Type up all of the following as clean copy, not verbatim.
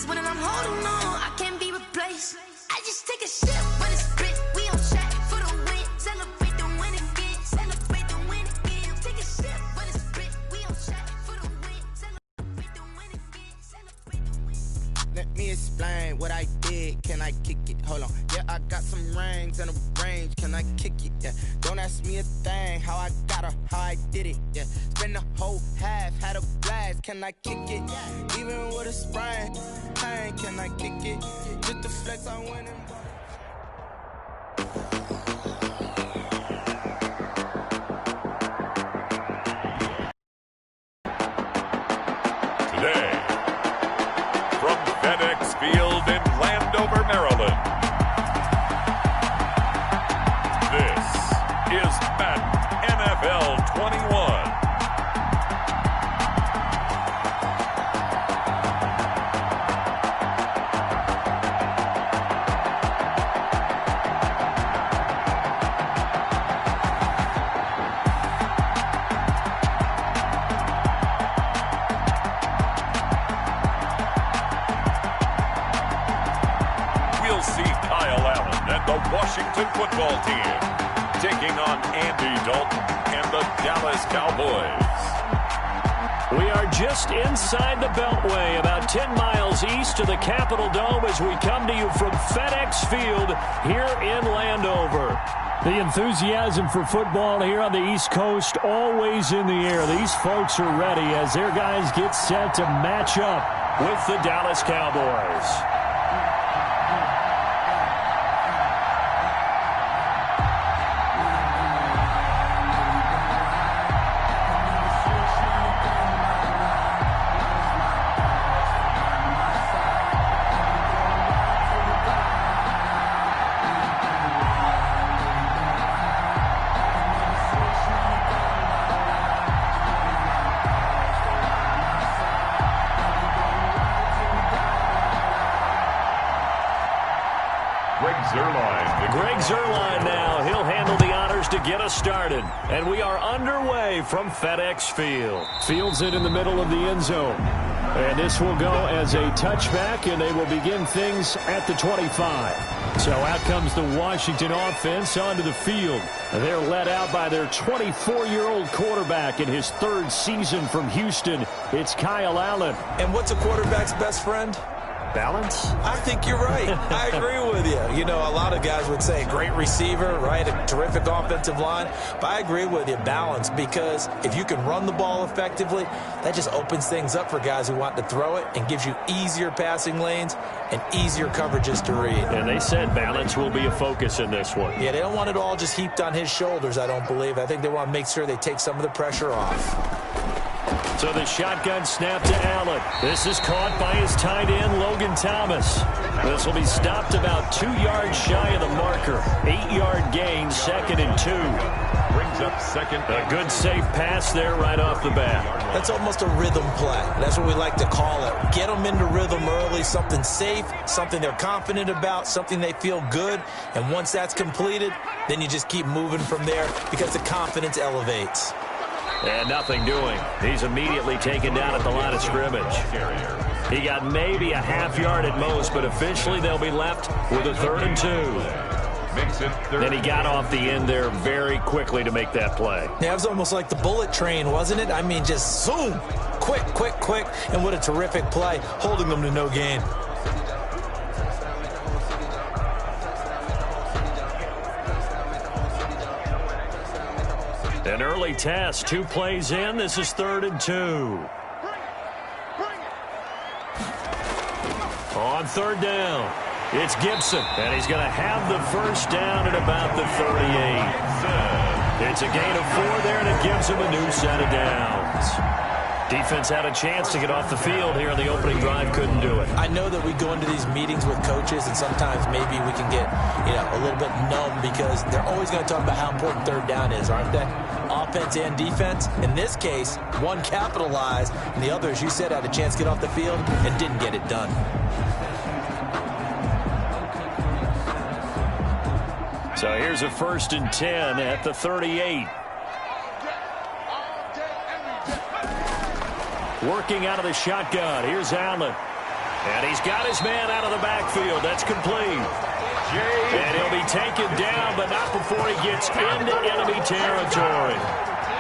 when I'm holding on, I can't be replaced. I just take a sip when it's split. We on track for the win. Celebrate the win again. Celebrate the win again. Take a sip when it's split. We on track for the win. Celebrate the win again. Celebrate the win. Let me explain what I did. Can I kick it? Hold on. Yeah, I got some rings and a range. Can I kick it? Yeah. Don't ask me a thing. How I got her, how I did it. Yeah. Spend the whole half, had a blast. Can I kick it? Even with a sprain, pain. Can I kick it? Just the flex I went and Today, from FedEx Field in Landover, Maryland, this is Madden NFL 21. We'll see Kyle Allen and the Washington football team taking on Andy Dalton and the Dallas Cowboys. We are just inside the Beltway, about 10 miles east of the Capitol Dome as we come to you from FedEx Field here in Landover. The enthusiasm for football here on the East Coast always in the air. These folks are ready as their guys get set to match up with the Dallas Cowboys. Greg Zuerlein now. He'll handle the honors to get us started. And we are underway from FedEx Field. Fields it in the middle of the end zone. And this will go as a touchback, and they will begin things at the 25. So out comes the Washington offense onto the field. They're led out by their 24-year-old quarterback in his third season from Houston. It's Kyle Allen. And what's a quarterback's best friend? Balance? I think you're right. I agree with you. You know, a lot of guys would say great receiver, right? A terrific offensive line. But I agree with you, balance, because if you can run the ball effectively, that just opens things up for guys who want to throw it and gives you easier passing lanes and easier coverages to read. And they said balance will be a focus in this one. Yeah, they don't want it all just heaped on his shoulders, I don't believe. I think they want to make sure they take some of the pressure off. So the shotgun snap to Allen. This is caught by his tight end, Logan Thomas. This will be stopped about 2 yards shy of the marker. 8-yard gain, 2nd and 2. Brings up second. A good safe pass there right off the bat. That's almost a rhythm play. That's what we like to call it. Get them into rhythm early, something safe, something they're confident about, something they feel good. And once that's completed, then you just keep moving from there because the confidence elevates. And nothing doing. He's immediately taken down at the line of scrimmage. He got maybe a half yard at most, but officially they'll be left with a 3rd and 2. Then he got off the end there very quickly to make that play. Yeah, it was almost like the bullet train, wasn't it? I mean, just zoom, quick, quick, quick, and what a terrific play, holding them to no gain. An early test, 2 plays in. This is 3rd and 2. On 3rd down, it's Gibson, and he's going to have the first down at about the 38. It's a gain of 4 there, and it gives him a new set of downs. Defense had a chance to get off the field here on the opening drive, couldn't do it. I know that we go into these meetings with coaches, and sometimes maybe we can get, a little bit numb because they're always going to talk about how important 3rd down is, aren't they? Offense and defense. In this case, one capitalized, and the other, as you said, had a chance to get off the field and didn't get it done. So here's a 1st and 10 at the 38. Working out of the shotgun. Here's Allen. And he's got his man out of the backfield. That's complete. And he'll be taken down, but not before he gets into enemy territory.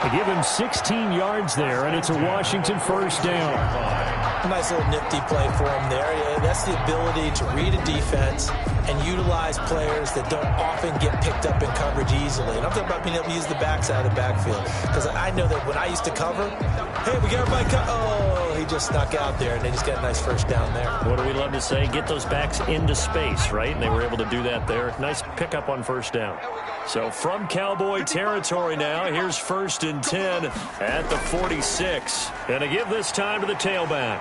They give him 16 yards there, and it's a Washington first down. A nice little nifty play for him there. Yeah, that's the ability to read a defense and utilize players that don't often get picked up in coverage easily. And I'm talking about being able to use the backside of the backfield. Because I know that when I used to cover, hey, we got everybody oh, he just snuck out there, and they just got a nice first down there. What do we love to say? Get those backs into space, right? And they were able to do that there. Nice pickup on first down. So from Cowboy territory now, here's 1st and 10 at the 46. And they give this time to the tailback.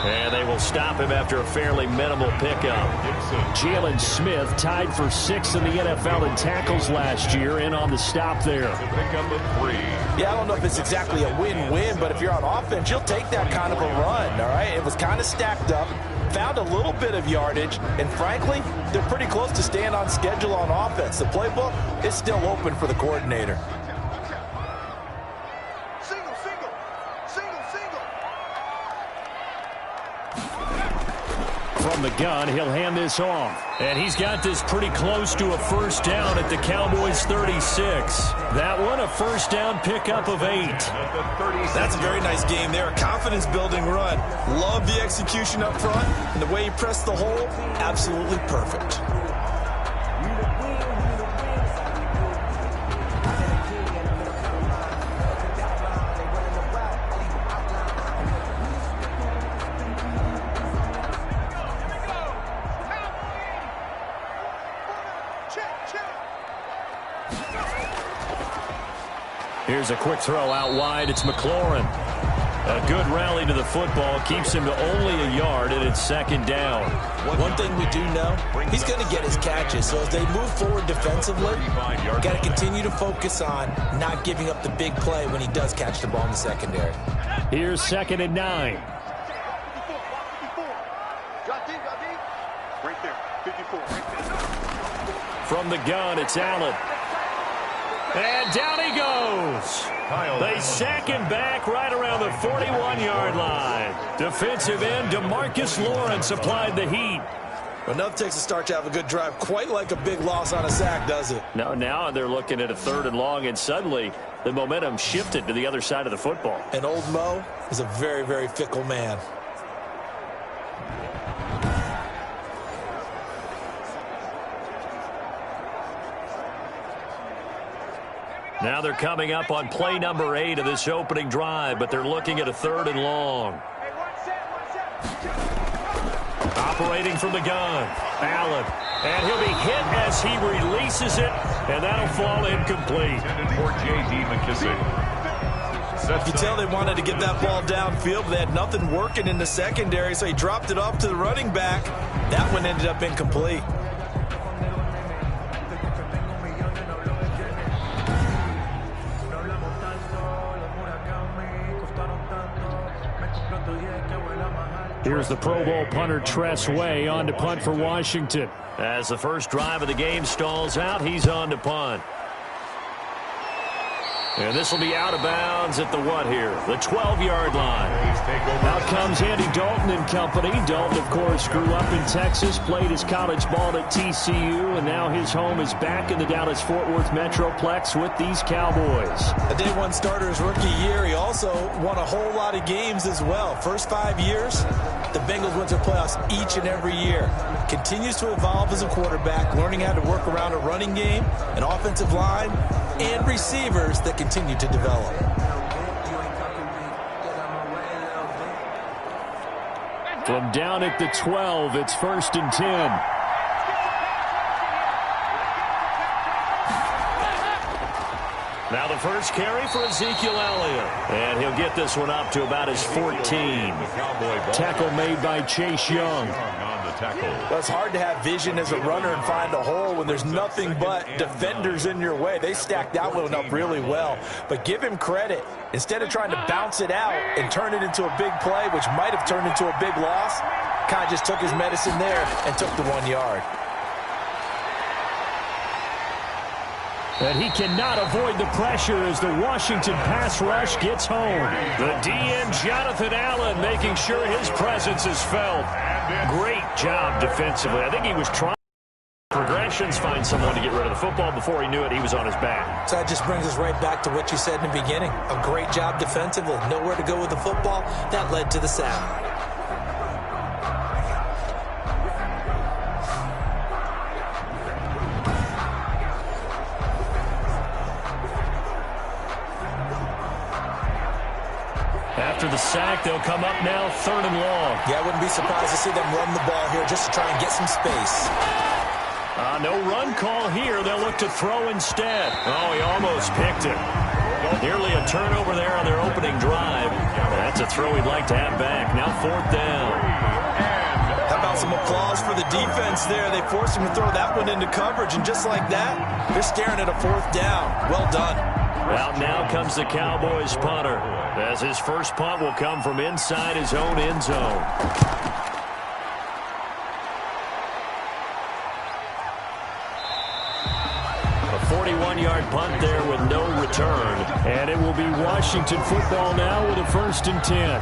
And they will stop him after a fairly minimal pickup. Jalen Smith tied for 6th in the NFL in tackles last year, in on the stop there. Yeah, I don't know if it's exactly a win-win, but if you're on offense, you'll take that kind of a run, all right? It was kind of stacked up, found a little bit of yardage, and frankly, they're pretty close to staying on schedule on offense. The playbook is still open for the coordinator. From the gun, he'll hand this off. And he's got this pretty close to a first down at the Cowboys' 36. That one, a first down pickup of 8. That's a very nice game there. A confidence-building run. Love the execution up front. And the way he pressed the hole, absolutely perfect. Here's a quick throw out wide. It's McLaurin. A good rally to the football keeps him to only a yard, and it's 2nd down. One thing we do know, he's going to get his catches. So as they move forward defensively, got to continue to focus on not giving up the big play when he does catch the ball in the secondary. Here's 2nd and 9. From the gun, it's Allen. And down he goes. They sack him back right around the 41-yard line. Defensive end DeMarcus Lawrence applied the heat. Well, nothing takes a start to have a good drive quite like a big loss on a sack, does it? No, now they're looking at a 3rd and long, and suddenly the momentum shifted to the other side of the football. And old Mo is a very, very fickle man. Now they're coming up on play number 8 of this opening drive, but they're looking at a 3rd and long. Operating from the gun, Allen. And he'll be hit as he releases it, and that'll fall incomplete. For J.D. McKissick. You tell they wanted to get that ball downfield, but they had nothing working in the secondary, so he dropped it off to the running back. That one ended up incomplete. Here's the Pro Bowl punter Tress Way on to punt for Washington. As the first drive of the game stalls out, he's on to punt. And this will be out of bounds at the what here? The 12-yard line. Out comes Andy Dalton and company. Dalton, of course, grew up in Texas, played his college ball at TCU, and now his home is back in the Dallas-Fort Worth Metroplex with these Cowboys. A day one starter his rookie year. He also won a whole lot of games as well. First 5 years, the Bengals went to the playoffs each and every year. Continues to evolve as a quarterback, learning how to work around a running game, an offensive line, and receivers that continue to develop. From down at the 12, it's 1st and 10. Now the first carry for Ezekiel Elliott. And he'll get this one up to about his 14. Tackle made by Chase Young. Well, it's hard to have vision as a runner and find a hole when there's nothing but defenders in your way. They stacked that one up really well. But give him credit. Instead of trying to bounce it out and turn it into a big play, which might have turned into a big loss, kind of just took his medicine there and took the 1 yard. And he cannot avoid the pressure as the Washington pass rush gets home. The DN, Jonathan Allen, making sure his presence is felt. Great job defensively. I think he was trying progressions, find someone to get rid of the football. Before he knew it, he was on his back. So that just brings us right back to what you said in the beginning. A great job defensively. Nowhere to go with the football. That led to the sack. After the sack, they'll come up now 3rd and long. Yeah, I wouldn't be surprised to see them run the ball here just to try and get some space. No run call here. They'll look to throw instead. Oh, he almost picked it. Nearly a turnover there on their opening drive. That's a throw he'd like to have back. Now 4th down. How about some applause for the defense there? They forced him to throw that one into coverage, and just like that, they're staring at a 4th down. Well done. Out now comes the Cowboys punter, as his first punt will come from inside his own end zone. A 41-yard punt there with no return. And it will be Washington football now with a 1st and 10.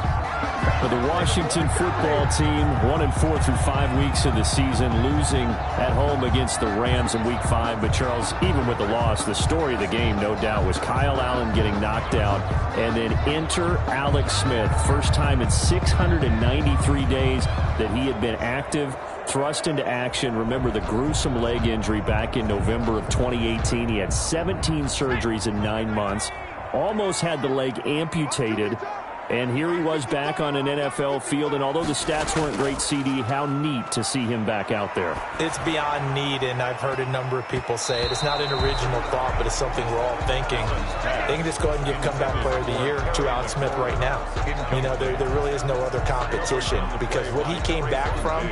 For the Washington football team, 1-4 through 5 weeks of the season, losing at home against the Rams in Week 5. But, Charles, even with the loss, the story of the game, no doubt, was Kyle Allen getting knocked out. And then enter Alex Smith. First time in 693 days that he had been active, thrust into action. Remember the gruesome leg injury back in November of 2018. He had 17 surgeries in 9 months. Almost had the leg amputated. And here he was back on an NFL field. And although the stats weren't great, CD, how neat to see him back out there. It's beyond neat, and I've heard a number of people say it. It's not an original thought, but it's something we're all thinking. They can just go ahead and give Comeback Player of the Year to Alex Smith right now. You know, there really is no other competition, because what he came back from,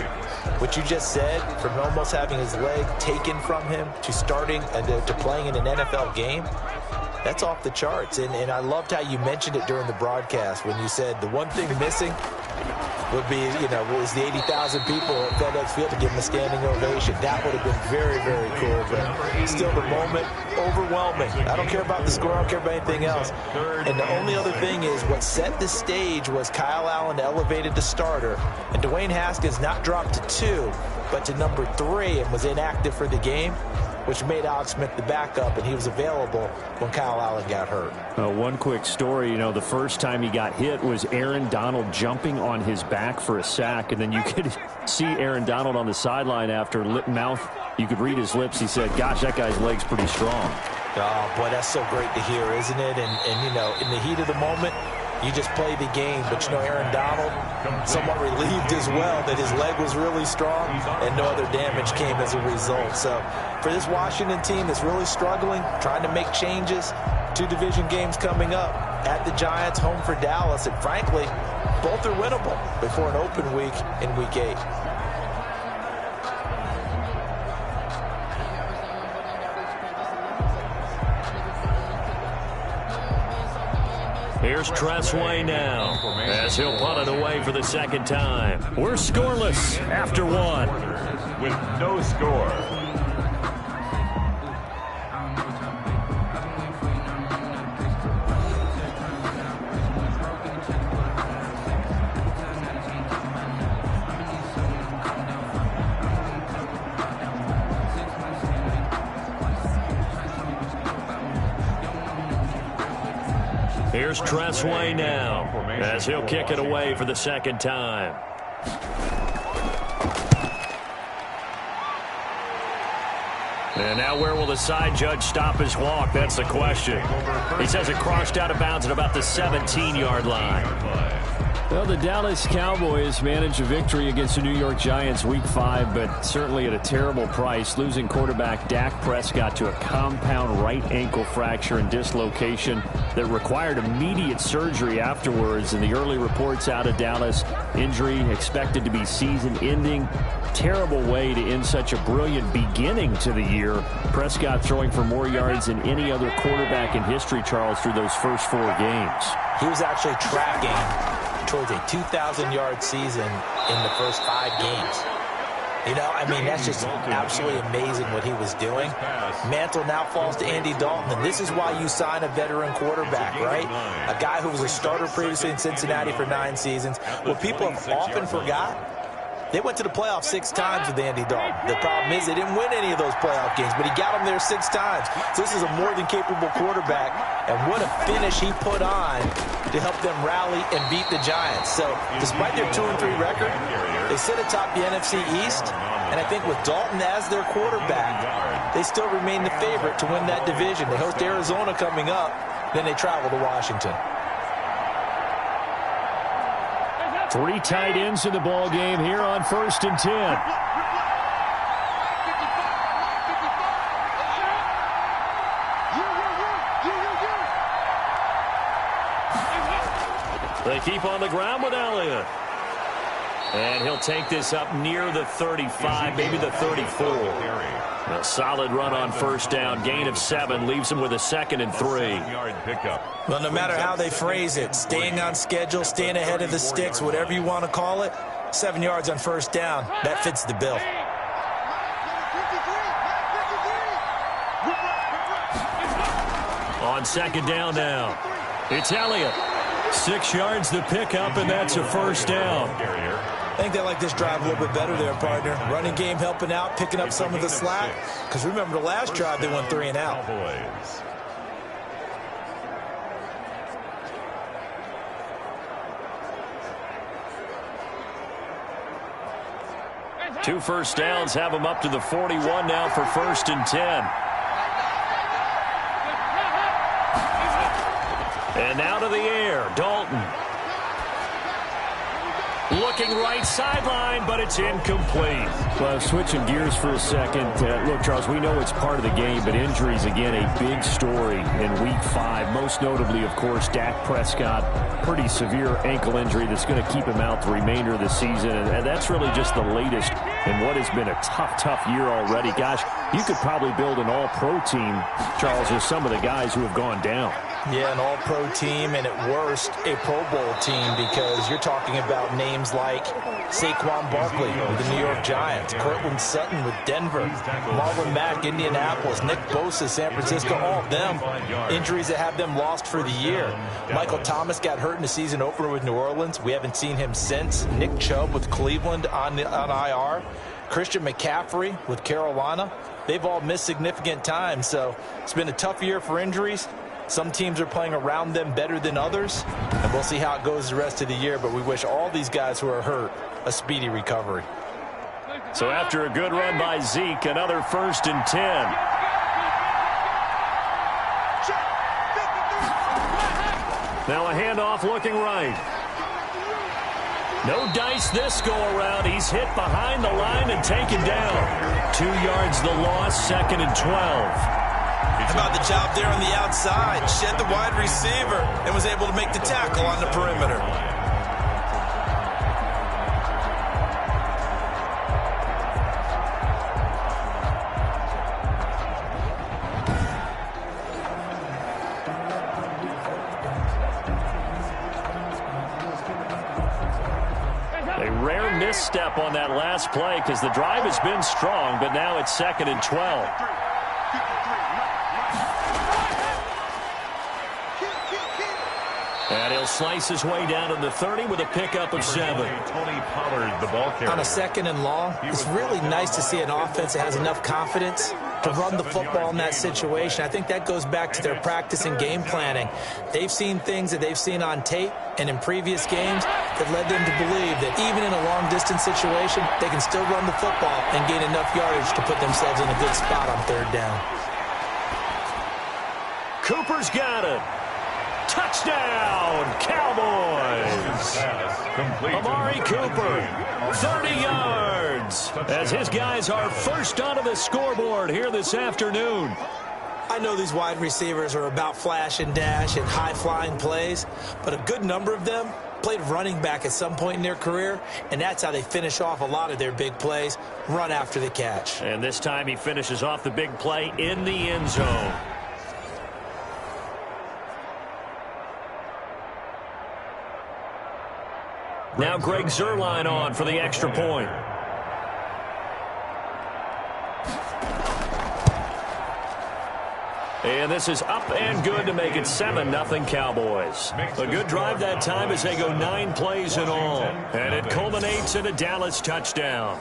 what you just said, from almost having his leg taken from him to starting and to playing in an NFL game, that's off the charts. And I loved how you mentioned it during the broadcast when you said the one thing missing would be, you know, was the 80,000 people at FedEx Field to give him a standing ovation. That would have been very, very cool. But still, the moment, overwhelming. I don't care about the score. I don't care about anything else. And the only other thing is what set the stage was Kyle Allen elevated to starter. And Dwayne Haskins not dropped to 2, but to number 3 and was inactive for the game, which made Alex Smith the backup, and he was available when Kyle Allen got hurt. One quick story, you know, the first time he got hit was Aaron Donald jumping on his back for a sack, and then you could see Aaron Donald on the sideline after lip mouth. You could read his lips. He said, gosh, that guy's leg's pretty strong. Oh, boy, that's so great to hear, isn't it? And you know, in the heat of the moment, you just play the game. But, you know, Aaron Donald, somewhat relieved as well that his leg was really strong and no other damage came as a result. So for this Washington team that's really struggling, trying to make changes, 2 division games coming up, at the Giants, home for Dallas, and frankly, both are winnable before an open week in Week 8. Here's Tressway now, as he'll punt it away for the 2nd time. We're scoreless after 1. With no score. Here's Tressway now, as he'll kick it away for the 2nd time. And now where will the side judge stop his walk? That's the question. He says it crossed out of bounds at about the 17-yard line. Well, the Dallas Cowboys managed a victory against the New York Giants Week 5, but certainly at a terrible price, losing quarterback Dak Prescott to a compound right ankle fracture and dislocation that required immediate surgery afterwards. And the early reports out of Dallas, injury expected to be season-ending. Terrible way to end such a brilliant beginning to the year. Prescott throwing for more yards than any other quarterback in history, Charles, through those first 4 games. He was actually tracking towards a 2,000-yard season in the first 5 games. You know, I mean, that's just absolutely amazing what he was doing. Mantle now falls to Andy Dalton, and this is why you sign a veteran quarterback, right? A guy who was a starter previously in Cincinnati for 9 seasons. What people have often forgot, they went to the playoffs 6 times with Andy Dalton. The problem is they didn't win any of those playoff games, but he got them there 6 times. So this is a more than capable quarterback, and what a finish he put on to help them rally and beat the Giants. So despite their 2-3 record, they sit atop the NFC East, and I think with Dalton as their quarterback, they still remain the favorite to win that division. They host Arizona coming up, then they travel to Washington. 3 tight ends in the ball game here on 1st and 10. They keep on the ground with Elliott. And he'll take this up near the 35, maybe the 34. A solid run on 1st down. Gain of 7 leaves him with a 2nd and 3. Well, no matter how they phrase it, staying on schedule, staying ahead of the sticks, whatever you want to call it, 7 yards on 1st down, that fits the bill. On 2nd down now, it's Elliott. 6 yards the pickup, and that's a 1st down. I think they like this drive a little bit better there, partner. Running game helping out, picking up some of the slack. Because remember the last drive, they went 3 and out. 2 first downs have them up to the 41 now for 1st and 10. And now to the air, Dalton. Looking right sideline, but it's incomplete. Well, switching gears for a second. Look, Charles, we know it's part of the game, but injuries, again, a big story in Week 5. Most notably, of course, Dak Prescott. Pretty severe ankle injury that's going to keep him out the remainder of the season. And that's really just the latest in what has been a tough year already. Gosh, you could probably build an all-pro team, Charles, with some of the guys who have gone down. Yeah, an all-pro team, and at worst, a Pro Bowl team, because you're talking about names like Saquon Barkley with the New York Giants, Cortland Sutton with Denver, Marlon Mack, Indianapolis, Nick Bosa, San Francisco, all of them injuries that have them lost for the year. Michael Thomas got hurt in the season opener with New Orleans. We haven't seen him since. Nick Chubb with Cleveland on IR. Christian McCaffrey with Carolina. They've all missed significant time, so it's been a tough year for injuries. Some teams are playing around them better than others, and we'll see how it goes the rest of the year, but we wish all these guys who are hurt a speedy recovery. So after a good run by Zeke, another 1st and 10. Now a handoff looking right. No dice this go-around. He's hit behind the line and taken down. 2 yards the loss, 2nd and 12. How about the job there on the outside? Shed the wide receiver and was able to make the tackle on the perimeter. A rare misstep on that last play because the drive has been strong, but now it's 2nd and 12. And he'll slice his way down to the 30 with a pickup of 7. Tony Pollard, the ball carrier. On a 2nd and long, it's really nice to see an offense that has enough confidence to run the football in that situation. I think that goes back to their practice and game planning. They've seen things that they've seen on tape and in previous games that led them to believe that even in a long-distance situation, they can still run the football and gain enough yardage to put themselves in a good spot on 3rd down. Cooper's got it. Touchdown, Cowboys! Amari Cooper, 30 yards, as his guys are first onto the scoreboard here this afternoon. I know these wide receivers are about flash and dash and high-flying plays, but a good number of them played running back at some point in their career, and that's how they finish off a lot of their big plays, run after the catch. And this time he finishes off the big play in the end zone. Now Greg Zuerlein on for the extra point. And this is up and good to make it 7-0 Cowboys. A good drive that time as they go 9 plays in all. And it culminates in a Dallas touchdown.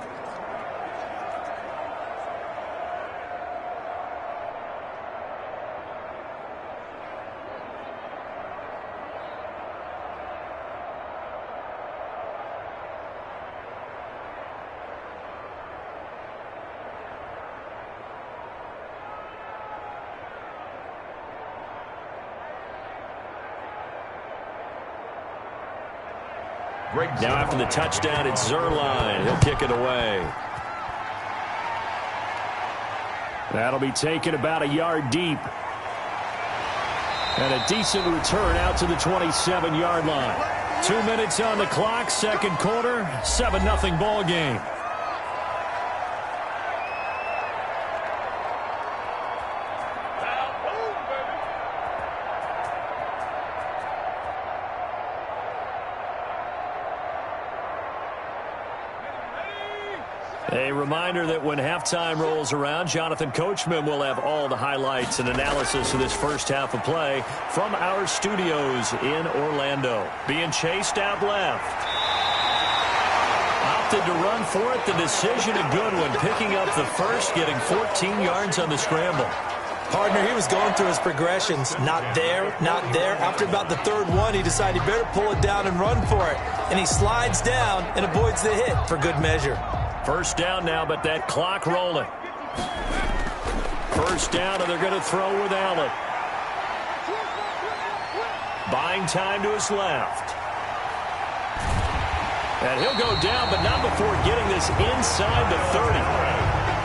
Now after the touchdown, it's Zuerlein. He'll kick it away. That'll be taken about a yard deep. And a decent return out to the 27-yard line. 2 minutes on the clock, second quarter, 7-0 ball game. A reminder that when halftime rolls around, Jonathan Coachman will have all the highlights and analysis of this first half of play from our studios in Orlando. Being chased out left. Opted to run for it. The decision a good one. Picking up the first, getting 14 yards on the scramble. Partner, he was going through his progressions. Not there, not there. After about the third one, he decided he better pull it down and run for it. And he slides down and avoids the hit for good measure. First down now, but that clock rolling. First down, and they're going to throw with Allen. Buying time to his left. And he'll go down, but not before getting this inside the 30.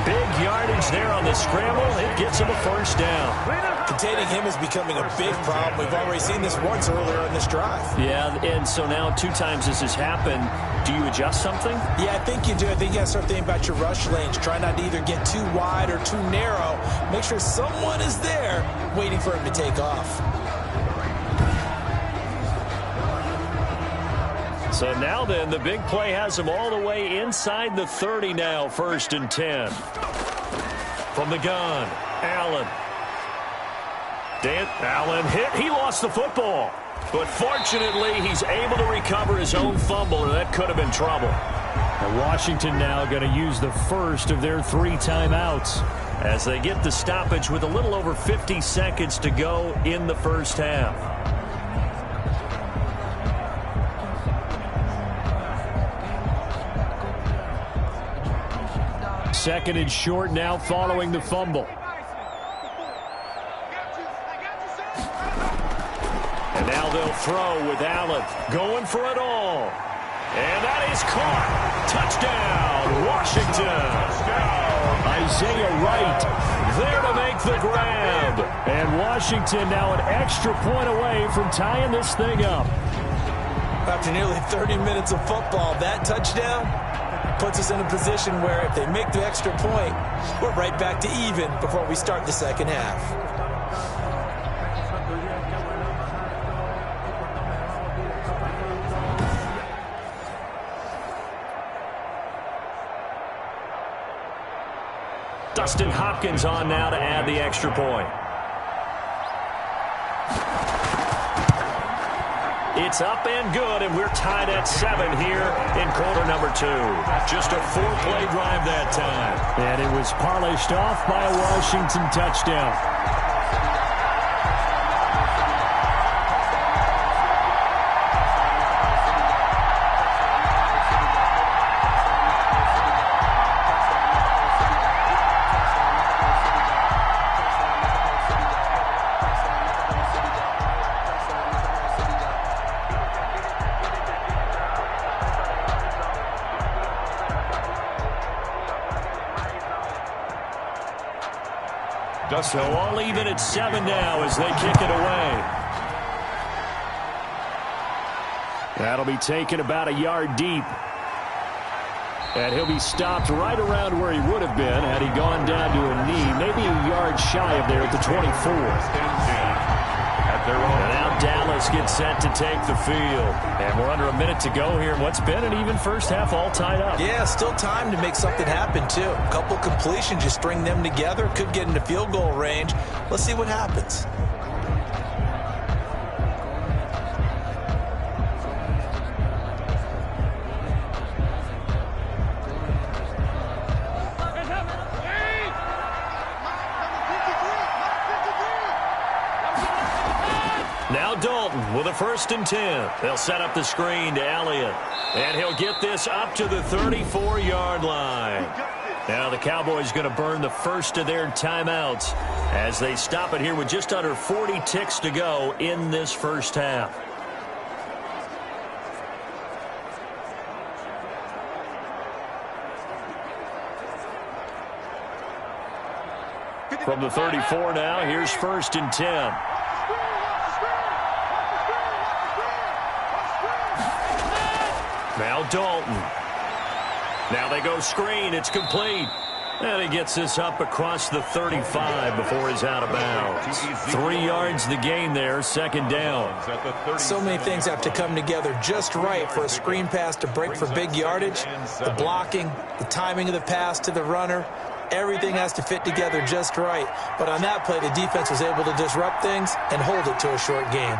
Big yardage there on the scramble. It gets him a first down. Containing him is becoming a big problem. We've already seen this once earlier in this drive. Yeah, and so now 2 times this has happened. Do you adjust something? Yeah, I think you do. I think you got to start thinking about your rush lanes. Try not to either get too wide or too narrow. Make sure someone is there waiting for him to take off. So now then, the big play has him all the way inside the 30 now, 1st and 10. From the gun, Allen. Allen hit. He lost the football. But fortunately, he's able to recover his own fumble, or that could have been trouble. And Washington now going to use the first of their 3 timeouts. As they get the stoppage with a little over 50 seconds to go in the first half. Second and short now following the fumble. And now they'll throw with Allen. Going for it all. And that is caught. Touchdown, Washington. Isaiah Wright there to make the grab. And Washington now an extra point away from tying this thing up. After nearly 30 minutes of football, that touchdown puts us in a position where if they make the extra point, we're right back to even before we start the second half. Dustin Hopkins on now to add the extra point. It's up and good, and we're tied at 7 here in quarter number 2. Just a 4-play drive that time. And it was polished off by a Washington touchdown. So all even at 7 now as they kick it away. That'll be taken about a yard deep. And he'll be stopped right around where he would have been had he gone down to a knee, maybe a yard shy of there at the 24. At their own. And out Dallas gets set to take the field. And we're under a minute to go here in what's been an even first half, all tied up. Yeah, still time to make something happen, too. A couple completions, you string them together, could get into field goal range. Let's see what happens. Now Dalton with a 1st and 10. They'll set up the screen to Elliott. And he'll get this up to the 34-yard line. Now the Cowboys going to burn the first of their timeouts as they stop it here with just under 40 ticks to go in this first half. From the 34 now, here's 1st and 10. Now Dalton. Now they go screen. It's complete. And he gets this up across the 35 before he's out of bounds. 3 yards the gain there, 2nd down. So many things have to come together just right for a screen pass to break for big yardage. The blocking, the timing of the pass to the runner, everything has to fit together just right. But on that play, the defense was able to disrupt things and hold it to a short game.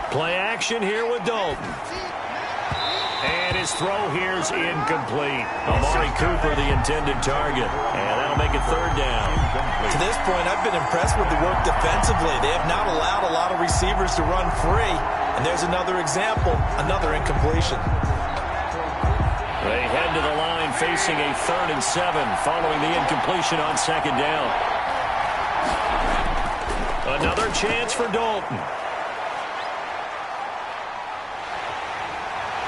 Play action here with Dalton. And his throw here's incomplete. Amari Cooper, the intended target. And that'll make it 3rd down. To this point, I've been impressed with the work defensively. They have not allowed a lot of receivers to run free. And there's another example, another incompletion. They head to the line facing a 3rd and 7 following the incompletion on 2nd down. Another chance for Dalton.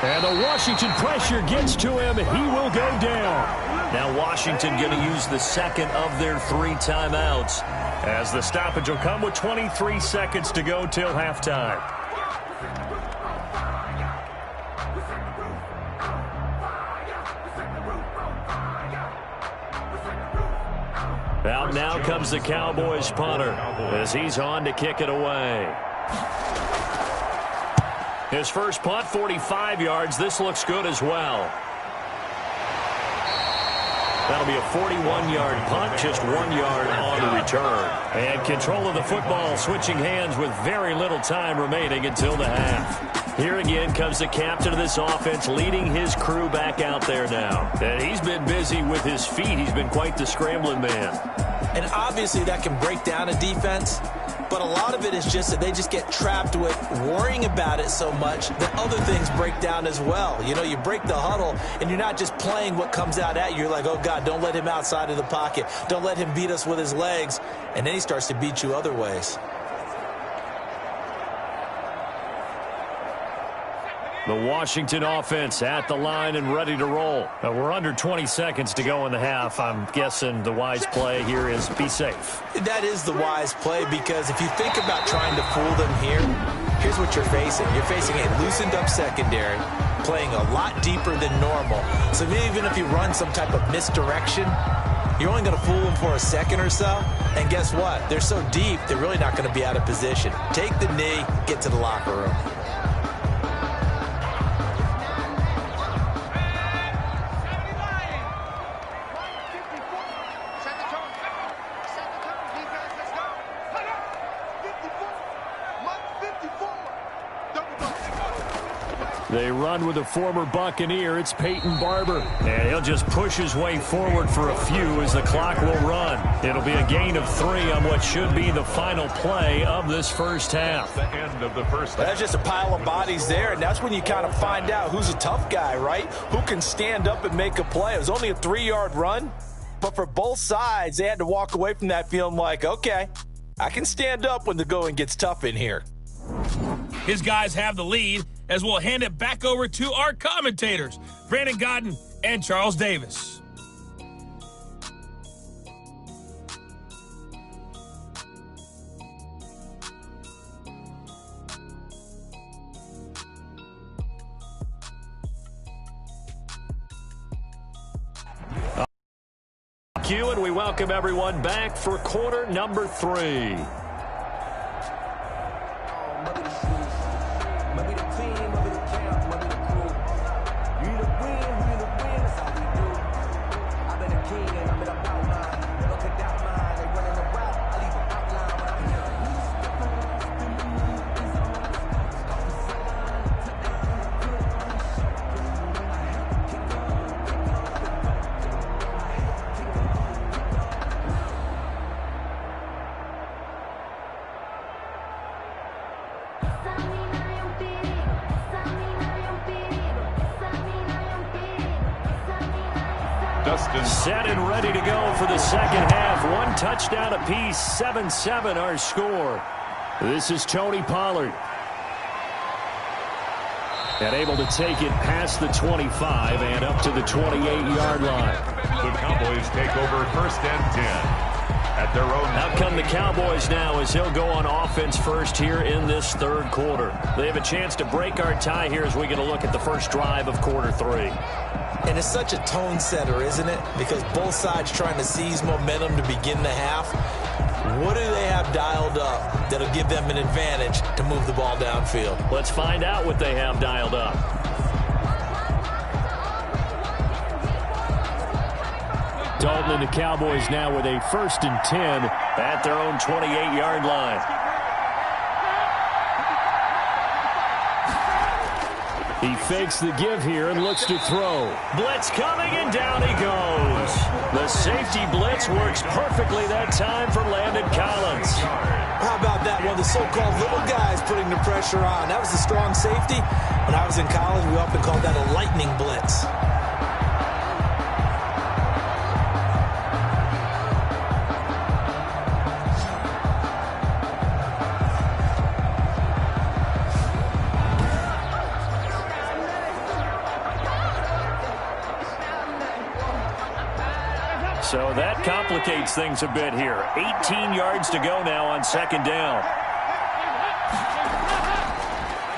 And the Washington pressure gets to him. He will go down. Now Washington going to use the 2nd of their 3 timeouts as the stoppage will come with 23 seconds to go till halftime. Out now comes the Cowboys punter as he's on to kick it away. His first punt, 45 yards. This looks good as well. That'll be a 41-yard punt, just 1 yard on the return. And control of the football switching hands with very little time remaining until the half. Here again comes the captain of this offense leading his crew back out there now. And he's been busy with his feet. He's been quite the scrambling man. And obviously that can break down a defense. But a lot of it is just that they just get trapped with worrying about it so much that other things break down as well. You know, you break the huddle, and you're not just playing what comes out at you. You're like, oh, God, don't let him outside of the pocket. Don't let him beat us with his legs. And then he starts to beat you other ways. The Washington offense at the line and ready to roll. We're under 20 seconds to go in the half. I'm guessing the wise play here is be safe. That is the wise play because if you think about trying to fool them here, here's what you're facing. You're facing a loosened up secondary, playing a lot deeper than normal. So even if you run some type of misdirection, you're only going to fool them for a second or so. And guess what? They're so deep, they're really not going to be out of position. Take the knee, get to the locker room. They run with a former Buccaneer. It's Peyton Barber. And he'll just push his way forward for a few as the clock will run. It'll be a gain of 3 on what should be the final play of this first half. The end of the first half. That's just a pile of bodies there, and that's when you kind of find out who's a tough guy, right? Who can stand up and make a play. It was only a 3-yard run, but for both sides, they had to walk away from that feeling like, okay, I can stand up when the going gets tough in here. His guys have the lead as we'll hand it back over to our commentators, Brandon Godden and Charles Davis. Thank you, and we welcome everyone back for quarter number 3. Set and ready to go for the second half. 1 touchdown apiece, 7-7 our score. This is Tony Pollard. And able to take it past the 25 and up to the 28-yard line. The Cowboys take over 1st and 10 at their own. Out come the Cowboys now as he'll go on offense first here in this third quarter. They have a chance to break our tie here as we get a look at the first drive of quarter 3. And it's such a tone setter, isn't it? Because both sides trying to seize momentum to begin the half. What do they have dialed up that'll give them an advantage to move the ball downfield? Let's find out what they have dialed up. Dalton and the Cowboys now with a 1st and 10 at their own 28-yard line. He fakes the give here and looks to throw. Blitz coming, and down he goes. The safety blitz works perfectly that time for Landon Collins. How about that one? The so-called little guys putting the pressure on. That was a strong safety. When I was in college, we often called that a lightning blitz. So that complicates things a bit here. 18 yards to go now on second down.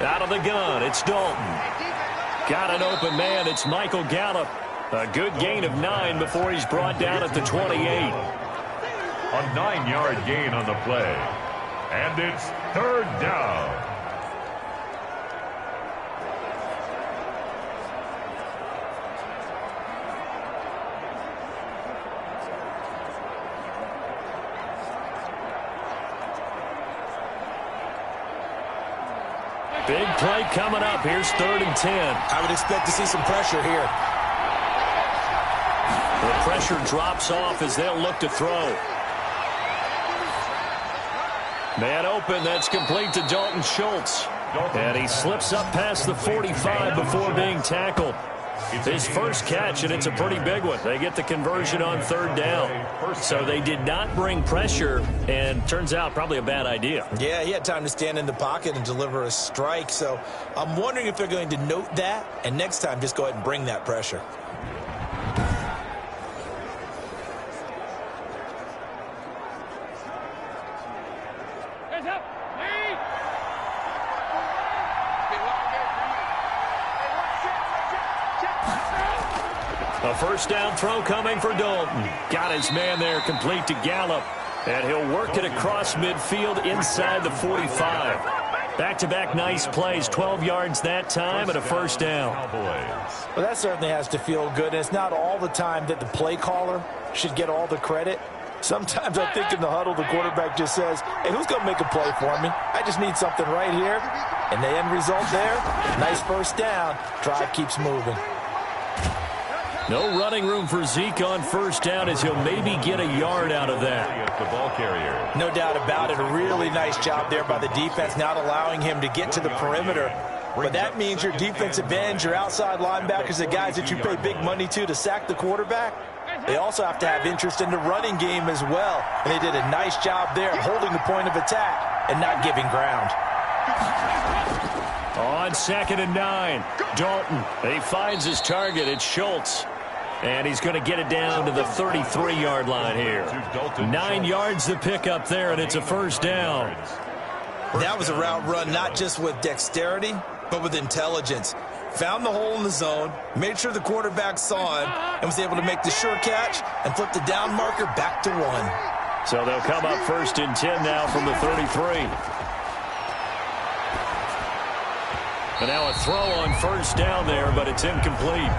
Out of the gun, it's Dalton. Got an open man, it's Michael Gallup. A good gain of 9 before he's brought down at the 28. A 9-yard gain on the play. And it's 3rd down. Big play coming up. Here's 3rd and 10. I would expect to see some pressure here. The pressure drops off as they'll look to throw. Man open. That's complete to Dalton Schultz. And he slips up past the 45 before being tackled. His first catch, and it's a pretty big one. They get the conversion on 3rd down. So they did not bring pressure, and turns out probably a bad idea. Yeah, he had time to stand in the pocket and deliver a strike. So I'm wondering if they're going to note that, and next time just go ahead and bring that pressure. A first down throw coming for Dalton. Got his man there complete to Gallup. And he'll work it across midfield inside the 45. Back-to-back nice plays. 12 yards that time and a first down. Well, that certainly has to feel good. And it's not all the time that the play caller should get all the credit. Sometimes I think in the huddle the quarterback just says, hey, who's going to make a play for me? I just need something right here. And the end result there, nice first down. Drive keeps moving. No running room for Zeke on first down as he'll maybe get a yard out of that. The ball carrier. No doubt about it. A really nice job there by the defense, not allowing him to get to the perimeter. But that means your defensive ends, your outside linebackers, the guys that you pay big money to sack the quarterback, they also have to have interest in the running game as well. And they did a nice job there of holding the point of attack and not giving ground. On 2nd and 9, Dalton. He finds his target. It's Schultz. And he's going to get it down to the 33-yard line here. 9 yards to pick up there, and it's a first down. That was a route run not just with dexterity, but with intelligence. found the hole in the zone, made sure the quarterback saw him, and was able to make the sure catch and flip the down marker back to 1. So they'll come up 1st and 10 now from the 33. And now a throw on 1st down there, but it's incomplete.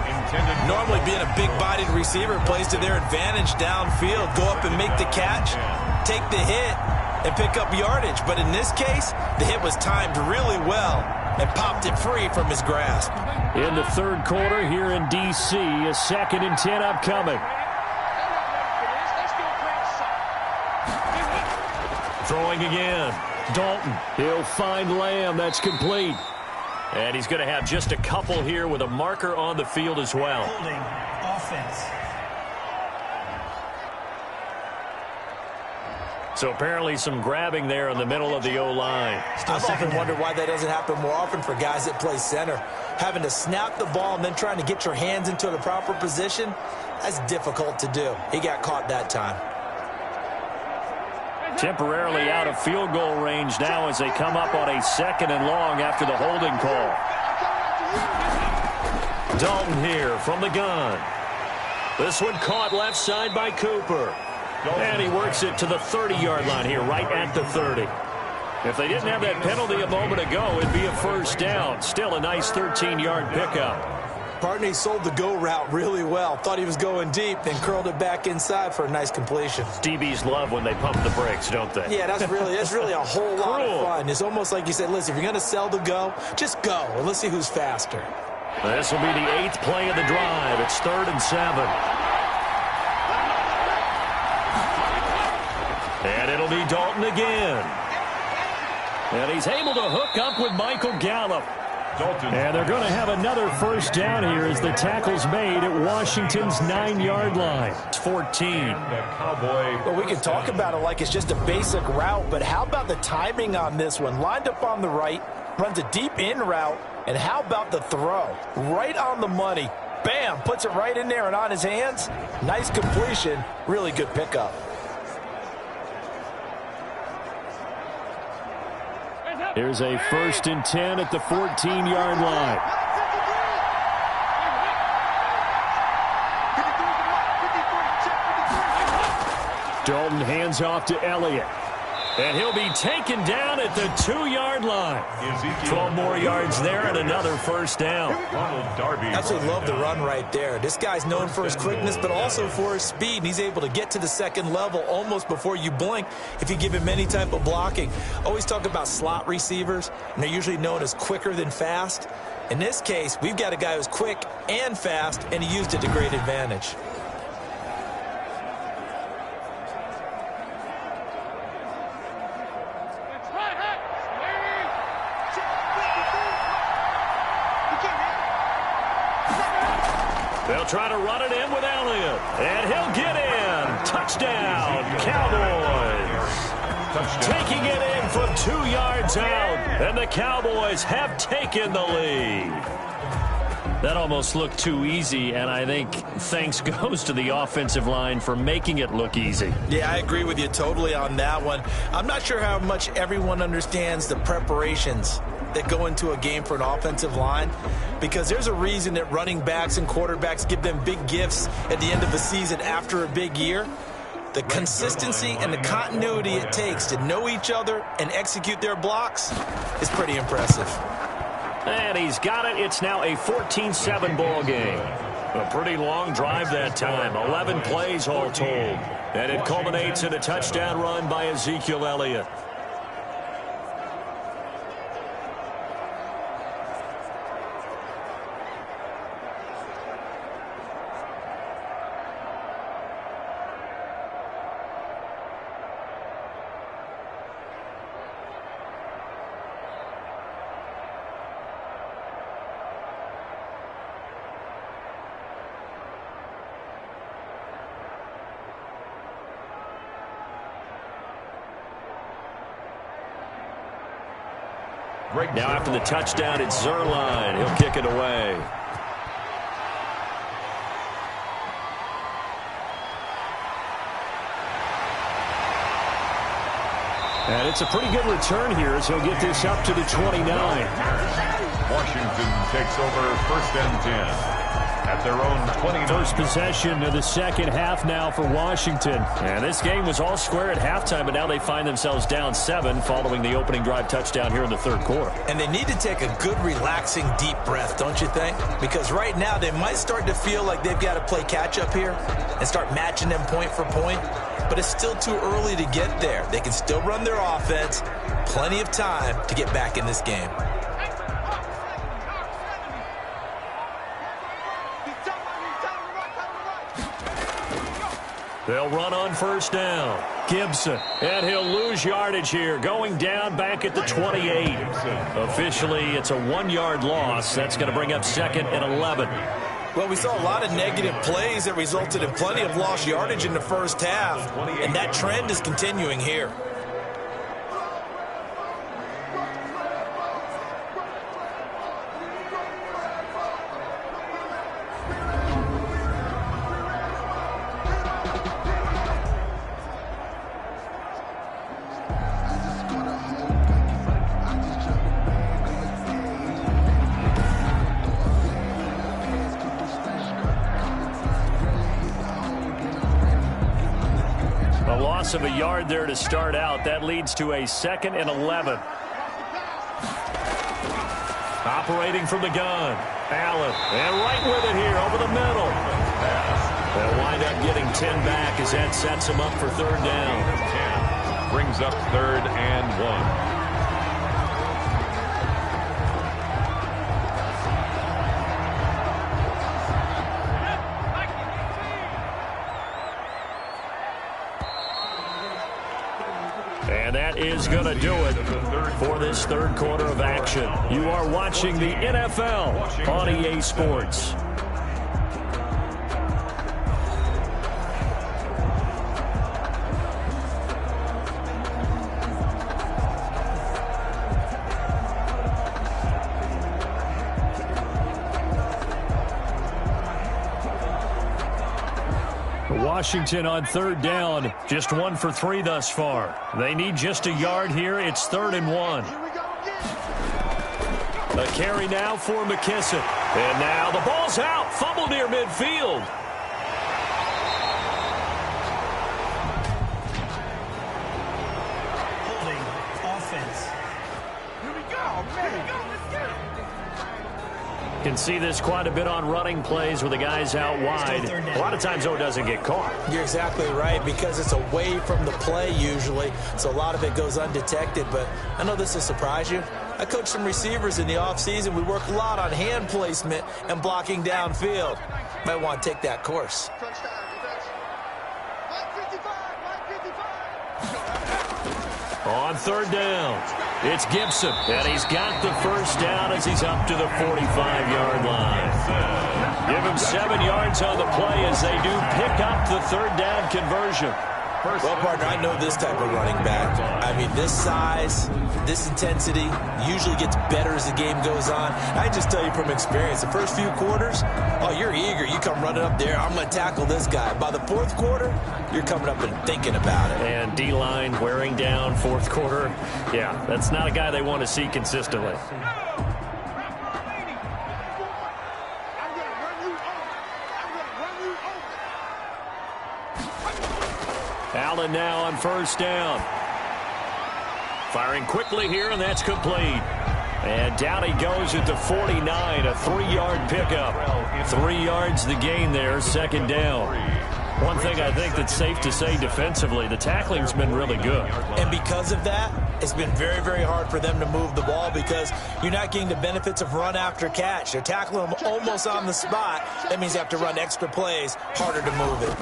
Normally being a big-bodied receiver plays to their advantage downfield. Go up and make the catch, take the hit, and pick up yardage. But in this case, the hit was timed really well and popped it free from his grasp. In the 3rd quarter here in D.C., a 2nd and 10 upcoming. Throwing again. Dalton. He'll find Lamb. That's complete. And he's going to have just a couple here with a marker on the field as well. Holding offense. So apparently some grabbing there in the middle of the O-line. I've often wondered why that doesn't happen more often for guys that play center. Having to snap the ball and then trying to get your hands into the proper position, that's difficult to do. He got caught that time. Temporarily out of field goal range now as they come up on a 2nd and long after the holding call. Dalton here from the gun. This one caught left side by Cooper. And he works it to the 30-yard line here, right at the 30. If they didn't have that penalty a moment ago, it'd be a 1st down. Still a nice 13-yard pickup. Partney sold the go route really well. Thought he was going deep, then curled it back inside for a nice completion. DBs love when they pump the brakes, don't they? Yeah, that's really a whole lot of fun. It's almost like you said, listen, if you're going to sell the go, just go, and let's see who's faster. This will be the 8th play of the drive. It's 3rd and 7. And it'll be Dalton again. And he's able to hook up with Michael Gallup. Dalton. And they're going to have another 1st down here as the tackle's made at Washington's 9-yard line. It's 14. Well, we can talk about it like it's just a basic route, but how about the timing on this one? Lined up on the right, runs a deep in route, and how about the throw? Right on the money. Bam, puts it right in there and on his hands. Nice completion, really good pickup. Here's a 1st and 10 at the 14-yard line. Dalton hands off to Elliott. And he'll be taken down at the 2-yard line. 12 more yards there and another 1st down. Absolutely love the run right there. This guy's known for his quickness, but also for his speed. And he's able to get to the 2nd level almost before you blink if you give him any type of blocking. Always talk about slot receivers, and they're usually known as quicker than fast. In this case, we've got a guy who's quick and fast, and he used it to great advantage. They'll try to run it in with Elliott. And he'll get in. Touchdown, Cowboys. Taking it in from 2 yards out. And the Cowboys have taken the lead. That almost looked too easy, and I think thanks goes to the offensive line for making it look easy. Yeah, I agree with you totally on that one. I'm not sure how much everyone understands the preparations that go into a game for an offensive line, because there's a reason that running backs and quarterbacks give them big gifts at the end of the season after a big year. The consistency and the continuity it takes to know each other and execute their blocks is pretty impressive. And he's got it. It's now a 14-7 ball game. A pretty long drive that time. 11 plays all told. And it culminates in a touchdown run by Ezekiel Elliott. Now after the touchdown, it's Zuerlein. He'll kick it away. And it's a pretty good return here as he'll get this up to the 29. Washington takes over 1st and 10. At their own 29. First possession of the second half now for Washington. And this game was all square at halftime, but now they find themselves down 7 following the opening drive touchdown here in the third quarter. And they need to take a good, relaxing, deep breath, don't you think? Because right now they might start to feel like they've got to play catch-up here and start matching them point for point. But it's still too early to get there. They can still run their offense. Plenty of time to get back in this game. They'll run on first down. Gibson, and he'll lose yardage here, going down back at the 28. Officially, it's a 1-yard loss. That's going to bring up 2nd and 11. Well, we saw a lot of negative plays that resulted in plenty of lost yardage in the first half, and that trend is continuing here. Of a yard there to start out. That leads to a 2nd and 11. Operating from the gun. Allen. And right with it here over the middle. They'll wind up getting 10 back as that sets them up for 3rd down. 10 brings up 3rd and 1. And that is going to do it for this third quarter of action. You are watching the NFL on EA Sports. Washington on 3rd down, just 1 for 3 thus far. They need just a yard here. It's 3rd and 1. A carry now for McKissick. And now the ball's out. Fumble near midfield. Holding offense. Here we go, man. Let's get it. Can see this quite a bit on running plays with the guys out wide. A lot of times, though, it doesn't get caught. You're exactly right, because it's away from the play usually, so a lot of it goes undetected. But I know this will surprise you. I coached some receivers in the offseason. We work a lot on hand placement and blocking downfield. Might want to take that course. On 3rd down, it's Gibson, and he's got the first down as he's up to the 45-yard line. Give him 7 yards on the play as they do pick up the 3rd down conversion. Well, partner, I know this type of running back. I mean, this size, this intensity usually gets better as the game goes on. I just tell you from experience, the first few quarters, oh, you're eager. You come running up there, I'm going to tackle this guy. By the 4th quarter, you're coming up and thinking about it. And D-line wearing down 4th quarter. Yeah, that's not a guy they want to see consistently. Allen now on first down. Firing quickly here, and that's complete. And down he goes at the 49, a 3-yard pickup. 3 yards the gain there, 2nd down. One thing I think that's safe to say defensively, the tackling's been really good. And because of that, it's been very, very hard for them to move the ball because you're not getting the benefits of run after catch. They're tackling them almost on the spot. That means you have to run extra plays, harder to move it.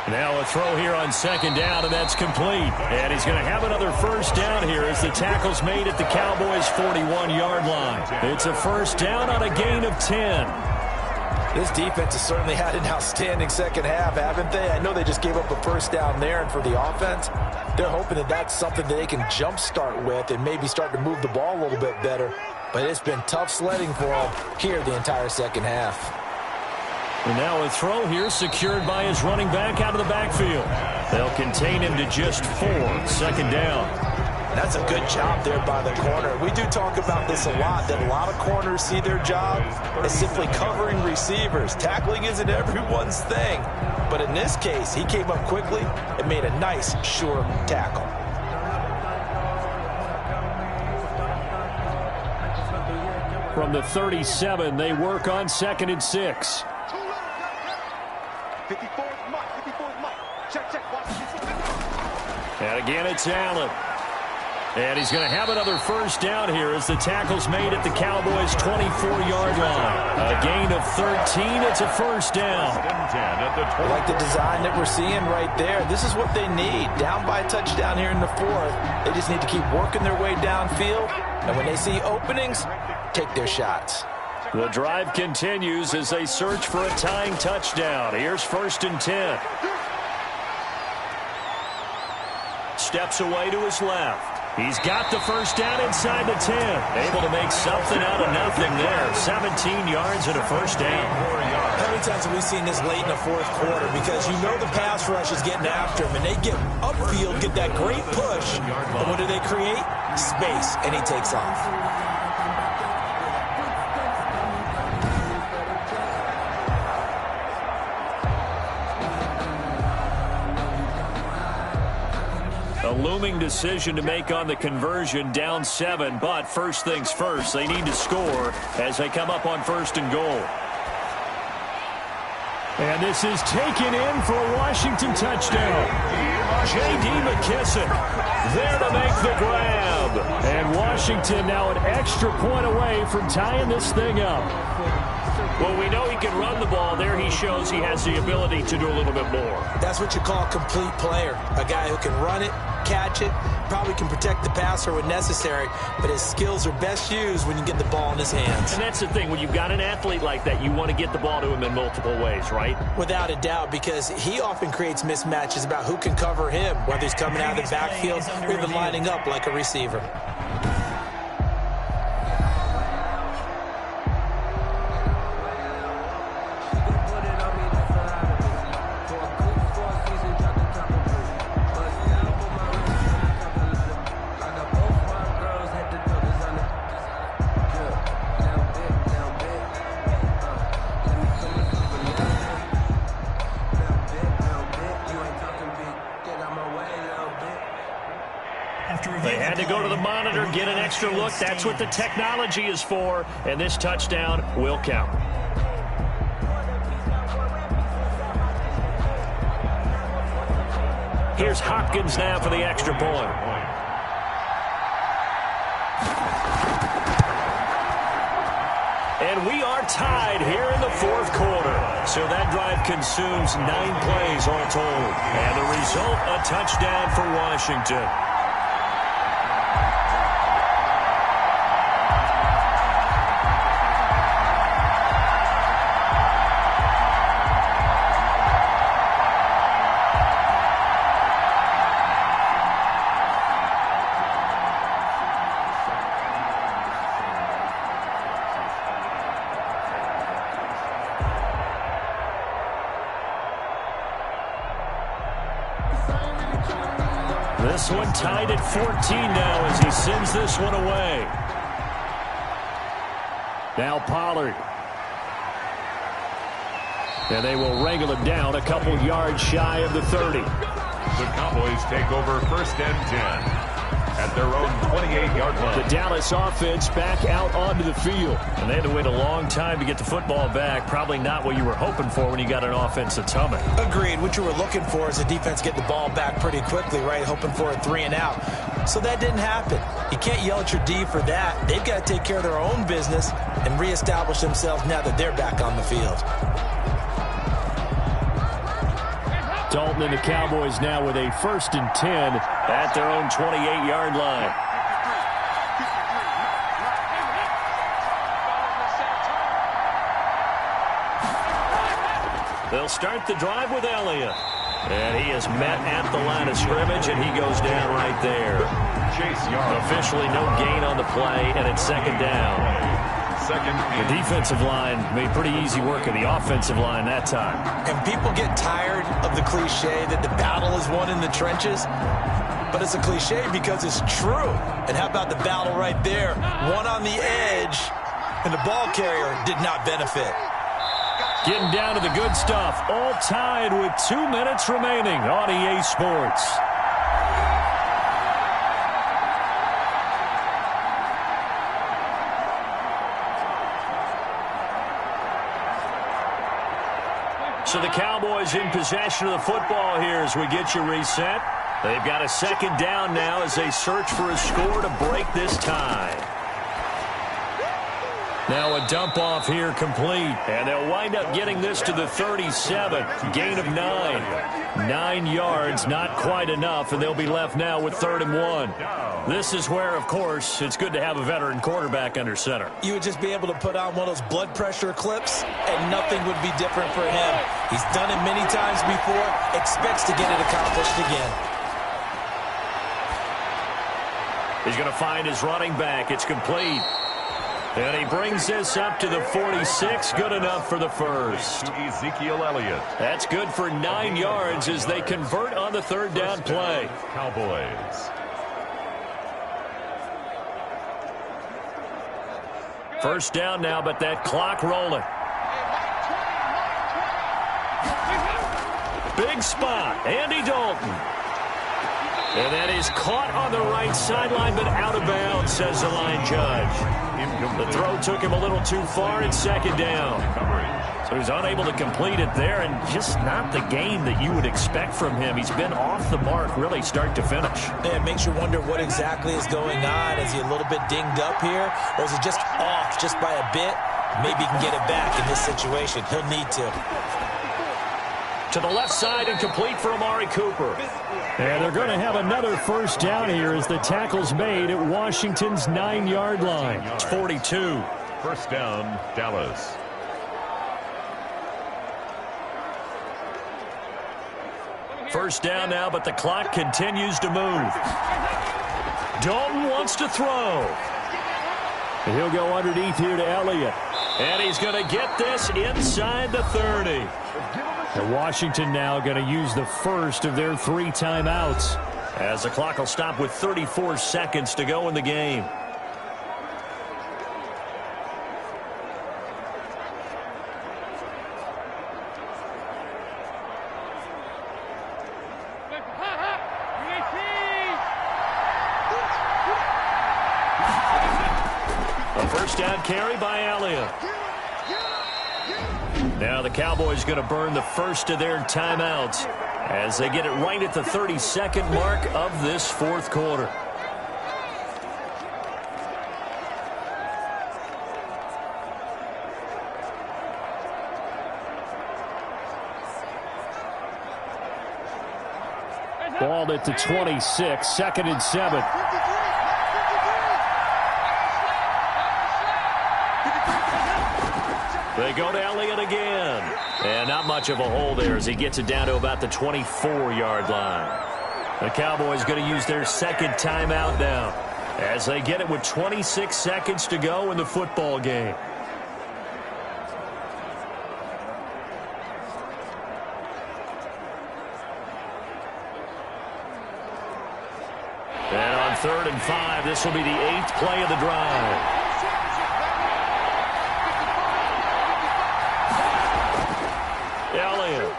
Now a throw here on 2nd down, and that's complete. And he's going to have another first down here as the tackle's made at the Cowboys' 41-yard line. It's a first down on a gain of 10. This defense has certainly had an outstanding second half, haven't they? I know they just gave up a first down there, and for the offense, they're hoping that that's something that they can jumpstart with and maybe start to move the ball a little bit better. But it's been tough sledding for them here the entire second half. And now a throw here secured by his running back out of the backfield. They'll contain him to just 4. Second down. That's a good job there by the corner. We do talk about this a lot, that a lot of corners see their job as simply covering receivers. Tackling isn't everyone's thing. But in this case, he came up quickly and made a nice, sure tackle. From the 37, they work on 2nd and 6. 54 is Mike. 54 is Mike. Check, check. Watch. And again, it's Allen. And he's going to have another first down here as the tackle's made at the Cowboys' 24-yard line. A gain of 13. It's a first down. I like the design that we're seeing right there. This is what they need. Down by a touchdown here in the 4th. They just need to keep working their way downfield. And when they see openings, take their shots. The drive continues as they search for a tying touchdown. Here's 1st and 10. Steps away to his left. He's got the first down inside the 10. Able to make something out of nothing there. 17 yards and a first down. How many times have we seen this late in the 4th quarter? Because you know the pass rush is getting after him, and they get upfield, get that great push. And what do they create? Space, and he takes off. A looming decision to make on the conversion, down 7, but first things first, they need to score as they come up on 1st and goal. And this is taken in for a Washington touchdown. J.D. McKissic there to make the grab. And Washington now an extra point away from tying this thing up. Well, we know he can run the ball. There he shows he has the ability to do a little bit more. That's what you call a complete player. A guy who can run it, catch it, probably can protect the passer when necessary, but his skills are best used when you get the ball in his hands. And that's the thing. When you've got an athlete like that, you want to get the ball to him in multiple ways, right? Without a doubt, because he often creates mismatches about who can cover him, whether he's coming out of the backfield or even lining up like a receiver. They had to go to the monitor, get an extra look. That's what the technology is for, and this touchdown will count. Here's Hopkins now for the extra point. And we are tied here in the 4th quarter. So that drive consumes 9 plays all told. And the result, a touchdown for Washington. This one tied at 14 now as he sends this one away. Now Pollard. And they will wrangle it down a couple yards shy of the 30. The Cowboys take over 1st and 10 at their own 28-yard line. The Dallas offense back out onto the field. And they had to wait a long time to get the football back. Probably not what you were hoping for when you got an offense that's humming. Agreed. What you were looking for is the defense get the ball back pretty quickly, right? Hoping for a 3 and out. So that didn't happen. You can't yell at your D for that. They've got to take care of their own business and reestablish themselves now that they're back on the field. Dalton and the Cowboys now with a 1st and 10 at their own 28-yard line. They'll start the drive with Elliott. And he is met at the line of scrimmage, and he goes down right there. Chase Young. Officially no gain on the play, and it's 2nd down. second. The defensive line made pretty easy work of the offensive line that time. And people get tired of the cliche that the battle is won in the trenches. But it's a cliche because it's true. And how about the battle right there? One on the edge, and the ball carrier did not benefit. Getting down to the good stuff. All tied with 2 minutes remaining on EA Sports. So the Cowboys in possession of the football here as we get you reset. They've got a second down now as they search for a score to break this tie. Now a dump off here complete, and they'll wind up getting this to the 37. Gain of 9. 9 yards, not quite enough, and they'll be left now with 3rd and 1. This is where, of course, it's good to have a veteran quarterback under center. You would just be able to put on one of those blood pressure clips, and nothing would be different for him. He's done it many times before, expects to get it accomplished again. He's going to find his running back. It's complete. And he brings this up to the 46. Good enough for the first. Ezekiel Elliott. That's good for 9 yards as they convert on the 3rd down play. Cowboys. First down now, but that clock rolling. Big spot. Andy Dalton. And that is caught on the right sideline, but out of bounds, says the line judge. The throw took him a little too far in 2nd down. So he's unable to complete it there, and just not the game that you would expect from him. He's been off the mark, really, start to finish. Yeah, it makes you wonder what exactly is going on. Is he a little bit dinged up here, or is he just off just by a bit? Maybe he can get it back in this situation. He'll need to. To the left side and complete for Amari Cooper. And they're going to have another first down here as the tackle's made at Washington's 9-yard line. It's 42. First down, Dallas. First down now, but the clock continues to move. Dalton wants to throw. And he'll go underneath here to Elliott. And he's going to get this inside the 30. And Washington now going to use the first of their 3 timeouts as the clock will stop with 34 seconds to go in the game. A first down carry by Elliott. Now the Cowboys going to burn the first of their timeouts as they get it right at the 32nd mark of this 4th quarter. Ball at the 26, 2nd and 7. They go to Elliott again. And not much of a hole there as he gets it down to about the 24-yard line. The Cowboys going to use their 2nd timeout now as they get it with 26 seconds to go in the football game. And on 3rd and 5, this will be the 8th play of the drive. Elliott.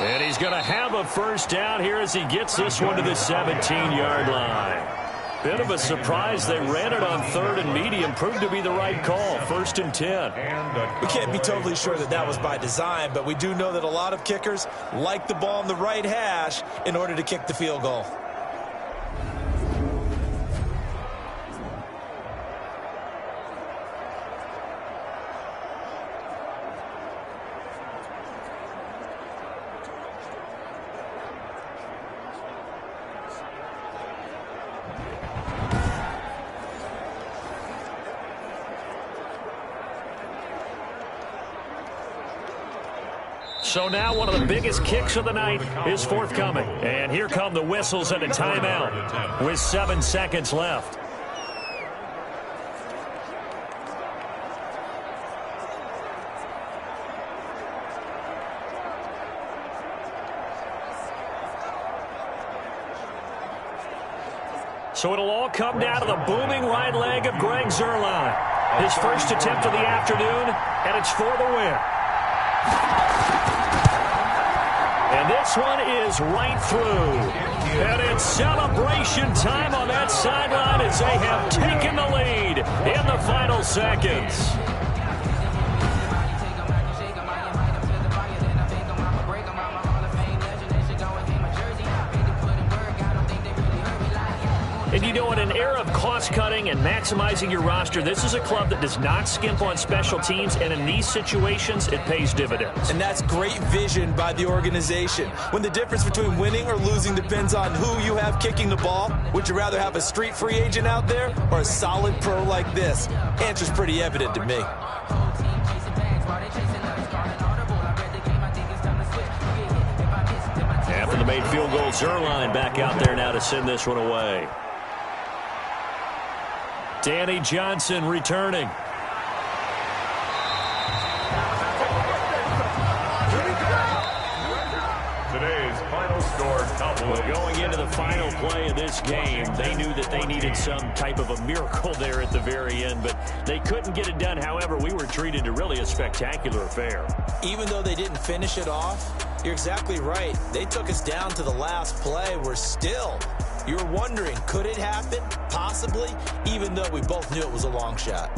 And he's going to have a first down here as he gets this one to the 17-yard line. Bit of a surprise. They ran it on 3rd and medium. Proved to be the right call. 1st and 10. We can't be totally sure that that was by design, but we do know that a lot of kickers like the ball on the right hash in order to kick the field goal. So now one of the biggest kicks of the night is forthcoming. And here come the whistles and a timeout with 7 seconds left. So it'll all come down to the booming right leg of Greg Zuerlein. His first attempt of the afternoon, and it's for the win. And this one is right through. And it's celebration time on that sideline as they have taken the lead in the final seconds. And you know, in an era of cost-cutting and maximizing your roster, this is a club that does not skimp on special teams, and in these situations, it pays dividends. And that's great vision by the organization. When the difference between winning or losing depends on who you have kicking the ball, would you rather have a street free agent out there or a solid pro like this? Answer's pretty evident to me. After the made field goal, Zuerlein back out there now to send this one away. Danny Johnson returning. Today's final score, Cowboys. Going into the final play of this game, they knew that they needed some type of a miracle there at the very end, but they couldn't get it done. However, we were treated to really a spectacular affair. Even though they didn't finish it off, you're exactly right. They took us down to the last play. We're still... You're wondering, could it happen? Possibly, even though we both knew it was a long shot.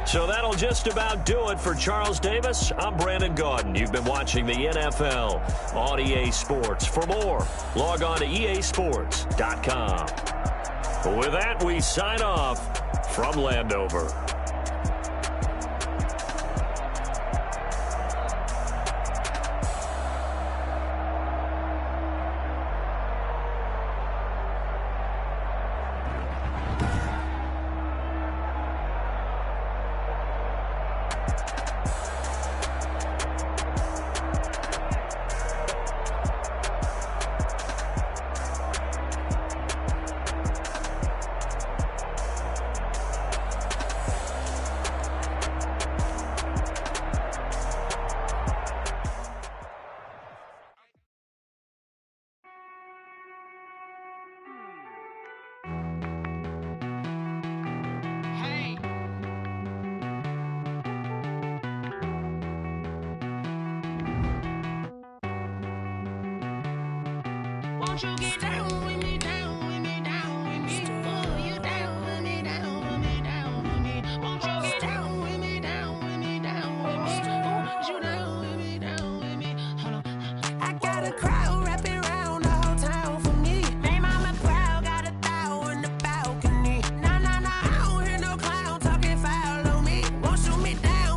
So that'll just about do it for Charles Davis. I'm Brandon Gaudin. You've been watching the NFL on EA Sports. For more, log on to easports.com. With that, we sign off from Landover. Won't you get down with me, down with me, down with me? Oh, you down with me, down with me, down with me. Won't you get down with me, down with me, down with me? Oh, you down with me, down with me? Hold on. I got a crowd wrapping around the whole town for me. Name on my crowd, got a thou in the balcony. Nah, nah, nah, I don't hear no clown talking foul on me. Won't shoot me down,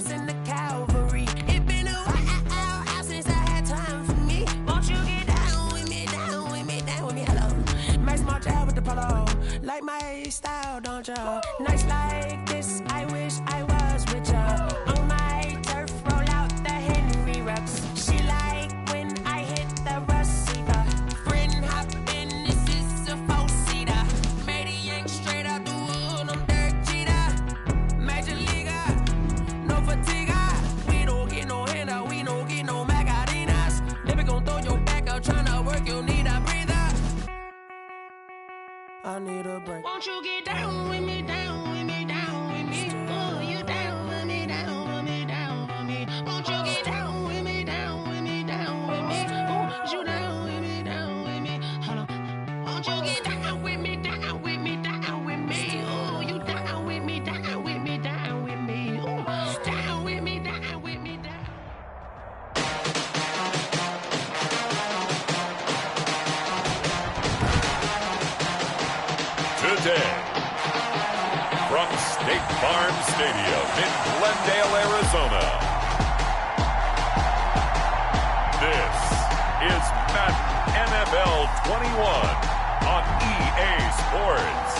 send the cavalry. It been a while since I had time for me. Won't you get down with me, down with me, down with me? Hello. Max March out with the polo. Like my style, don't ya? Nights like this, I wish I was with ya. On my turf, roll out the Henry reps. She like when I hit the receiver. Friend hop in, this is a four-seater. Made a yank straight out the wood, I'm Derek Jeter. Major leaguer, no fatigue. We don't get no handout, we don't get no Magarinas. Never gon' throw your back out, tryna work, you need a breather. I need a break. Won't you get down with me, down with me, down with me? Oh, you down with me, down with me, down with me? Won't you get down with me, down with me, down with me? Oh, you down with me, down with me? Hold on. Won't you get down with me, down with me, down with me? Oh, you down with me, down with me, down with me? Oh, down with me, down with me, down. Today, from State Farm Stadium in Glendale, Arizona, this is Madden NFL 21 on on EA Sports.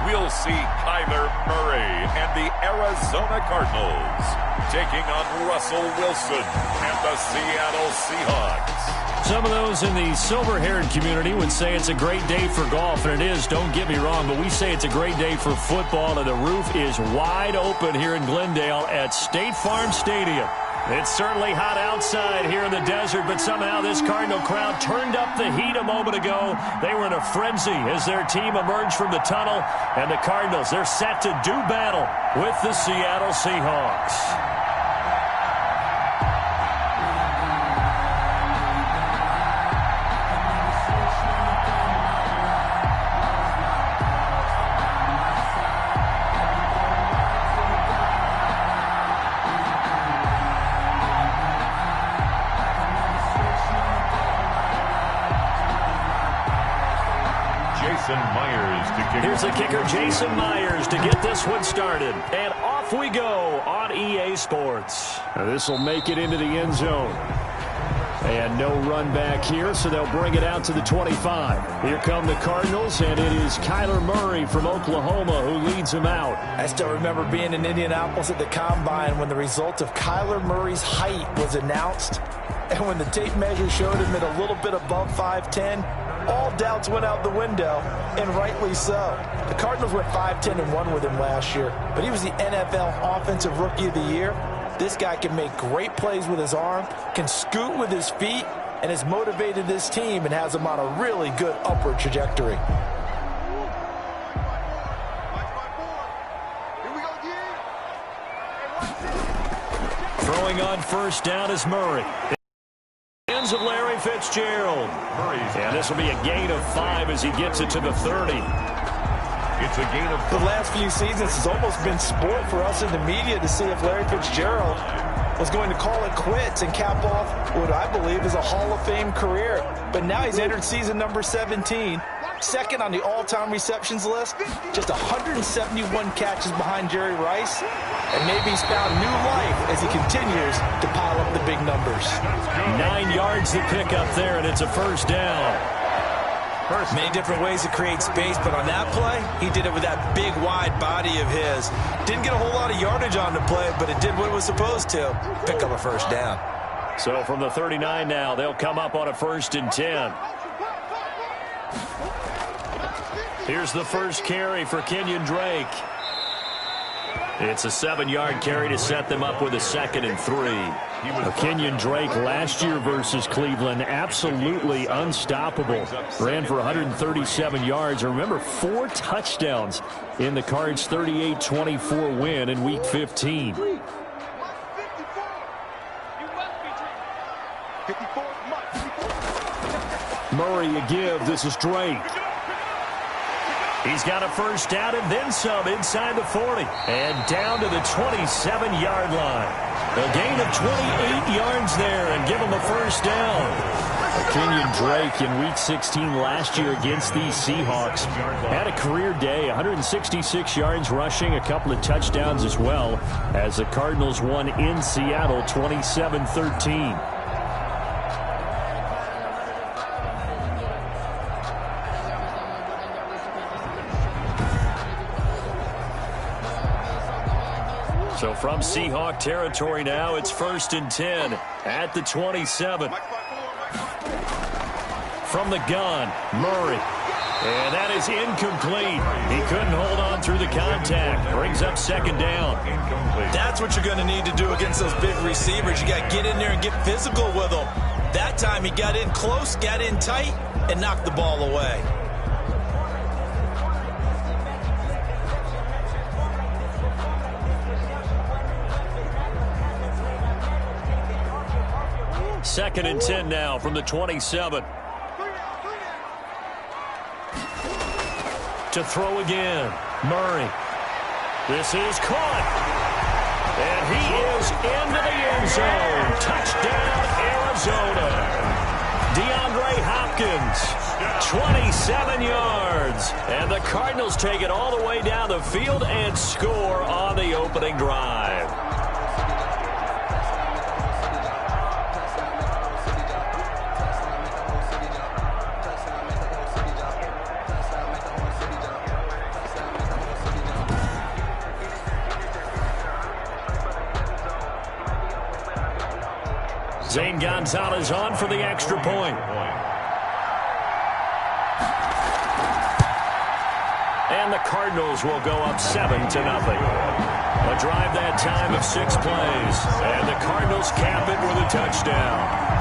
We'll see Kyler Murray and the Arizona Cardinals taking on Russell Wilson and the Seattle Seahawks. Some of those in the silver-haired community would say it's a great day for golf, and it is, don't get me wrong, but we say it's a great day for football, and the roof is wide open here in Glendale at State Farm Stadium. It's certainly hot outside here in the desert, but somehow this Cardinal crowd turned up the heat a moment ago. They were in a frenzy as their team emerged from the tunnel, and the Cardinals, they're set to do battle with the Seattle Seahawks. Here's the kicker, Jason Myers, to get this one started. And off we go on EA Sports. This will make it into the end zone. And no run back here, so they'll bring it out to the 25. Here come the Cardinals, and it is Kyler Murray from Oklahoma who leads them out. I still remember being in Indianapolis at the Combine when the result of Kyler Murray's height was announced. And when the tape measure showed him at a little bit above 5'10", all doubts went out the window, and rightly so. The Cardinals went 5-10-1 with him last year, but he was the NFL Offensive Rookie of the Year. This guy can make great plays with his arm, can scoot with his feet, and has motivated this team and has them on a really good upward trajectory. Throwing on first down is Murray. Hands of Larry Fitzgerald. And this will be a gain of 5 as he gets it to the 30. It's a gain of 5. The last few seasons has almost been sport for us in the media to see if Larry Fitzgerald was going to call it quits and cap off what I believe is a Hall of Fame career. But now he's entered season number 17, second on the all-time receptions list, just 171 catches behind Jerry Rice, and maybe he's found new life as he continues to pile up the big numbers. 9 yards to pick up there, and it's a first down. Many different ways to create space, but on that play, he did it with that big, wide body of his. Didn't get a whole lot of yardage on the play, but it did what it was supposed to. Pick up a first down. So from the 39 now, they'll come up on a 1st and 10. Here's the first carry for Kenyon Drake. It's a 7-yard carry to set them up with a 2nd and 3. Kenyon Drake last year versus Cleveland, absolutely unstoppable. Ran for 137 yards. Remember, 4 touchdowns in the Cards' 38-24 win in Week 15. Murray a give. This is Drake. He's got a first down and then some inside the 40. And down to the 27-yard line. A gain of 28 yards there and give him a first down. Kenyon Drake in Week 16 last year against these Seahawks had a career day, 166 yards rushing, a couple of touchdowns as well, as the Cardinals won in Seattle 27-13. So from Seahawk territory now, it's 1st and 10 at the 27. From the gun, Murray. And that is incomplete. He couldn't hold on through the contact. Brings up 2nd down. That's what you're going to need to do against those big receivers. You got to get in there and get physical with them. That time he got in close, got in tight, and knocked the ball away. Second and 10 now from the 27. To throw again, Murray. This is caught. And he is into the end zone. Touchdown, Arizona. Hopkins. 27 yards. And the Cardinals take it all the way down the field and score on the opening drive. Zane Gonzalez on for the extra point. And the Cardinals will go up 7-0. A drive that time of 6 plays. And the Cardinals cap it with a touchdown.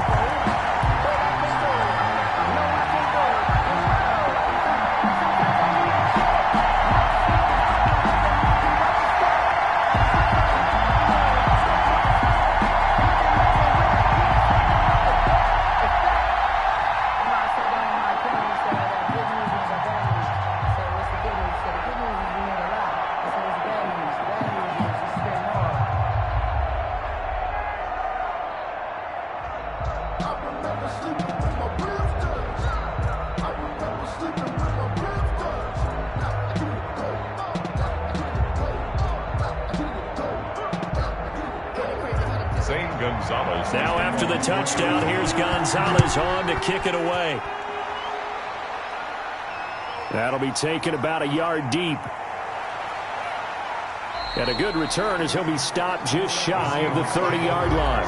Now after the touchdown, here's Gonzalez on to kick it away. That'll be taken about a yard deep. And a good return as he'll be stopped just shy of the 30-yard line.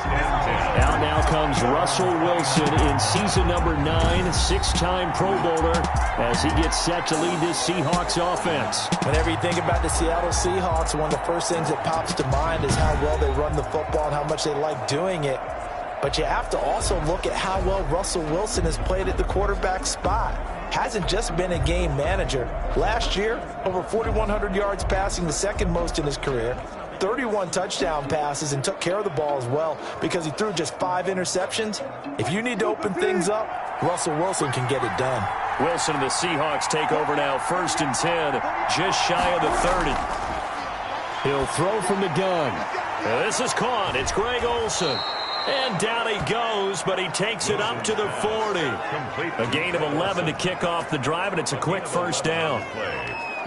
Out now comes Russell Wilson in season number 9, 6-time Pro Bowler, as he gets set to lead this Seahawks offense. Whenever you think about the Seattle Seahawks, one of the first things that pops to mind is how well they run the football and how much they like doing it. But you have to also look at how well Russell Wilson has played at the quarterback spot. Hasn't just been a game manager. Last year, over 4,100 yards passing, the second most in his career. 31 touchdown passes and took care of the ball as well because he threw just 5 interceptions. If you need to open things up, Russell Wilson can get it done. Wilson and the Seahawks take over now, 1st and 10, just shy of the 30. He'll throw from the gun. This is caught. It's Greg Olsen. And down he goes, but he takes it up to the 40. A gain of 11 to kick off the drive, and it's a quick first down.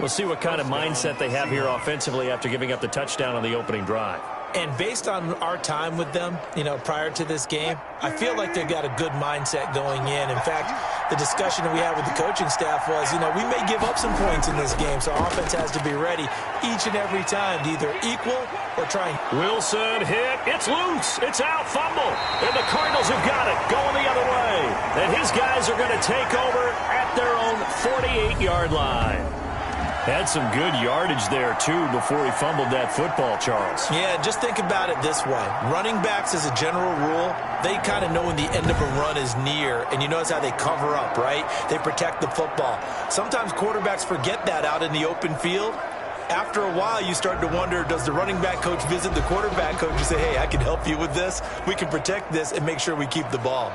We'll see what kind of mindset they have here offensively after giving up the touchdown on the opening drive. And based on our time with them, prior to this game, I feel like they've got a good mindset going in. In fact, the discussion that we had with the coaching staff was, we may give up some points in this game, so our offense has to be ready each and every time to either equal or try and... Wilson hit. It's loose. It's out. Fumble. And the Cardinals have got it going the other way. And his guys are going to take over at their own 48-yard line. Had some good yardage there, too, before he fumbled that football, Charles. Yeah, just think about it this way. Running backs, as a general rule, they kind of know when the end of a run is near, and you notice how they cover up, right? They protect the football. Sometimes quarterbacks forget that out in the open field. After a while, you start to wonder, does the running back coach visit the quarterback coach and say, hey, I can help you with this? We can protect this and make sure we keep the ball.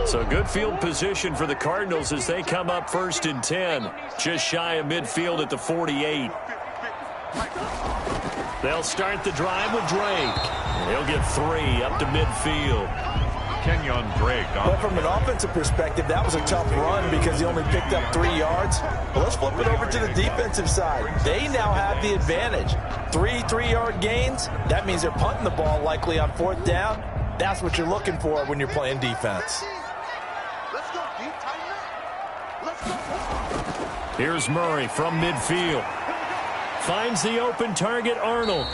So good field position for the Cardinals as they come up 1st and 10. Just shy of midfield at the 48. They'll start the drive with Drake. He'll get 3 up to midfield. Kenyon Drake. Well, from an offensive perspective, that was a tough run because he only picked up 3 yards. Well, let's flip it over to the defensive side. They now have the advantage. 3 3-yard gains. That means they're punting the ball likely on 4th down. That's what you're looking for when you're playing defense. Here's Murray from midfield. Finds the open target, Arnold.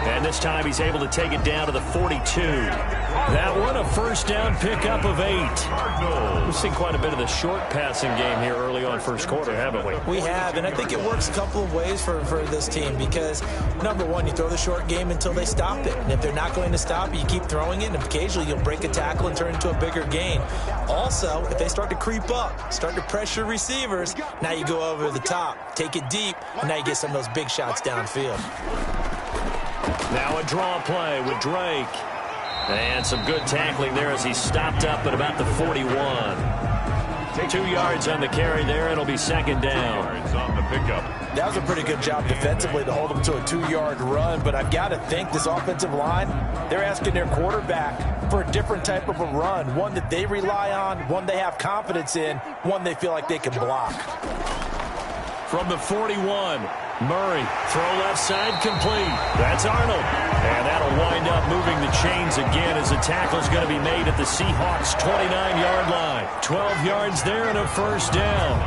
And this time he's able to take it down to the 42. That one, a first down pickup of 8. We've seen quite a bit of the short passing game here early on first quarter, haven't we? We have, and I think it works a couple of ways for this team because, number one, you throw the short game until they stop it. And if they're not going to stop it, you keep throwing it, and occasionally you'll break a tackle and turn into a bigger gain. Also, if they start to creep up, start to pressure receivers, now you go over the top, take it deep, and now you get some of those big shots downfield. Now a draw play with Drake. And some good tackling there as he stopped up at about the 41. 2 yards on the carry there. It'll be second down. 2 yards on the pickup. That was a pretty good job defensively to hold them to a 2-yard run, but I've got to think this offensive line, they're asking their quarterback for a different type of a run, one that they rely on, one they have confidence in, one they feel like they can block. From the 41, Murray, throw left side, complete. That's Arnold. And that'll wind up moving the chains again as the tackle's going to be made at the Seahawks' 29-yard line. 12 yards there and a first down.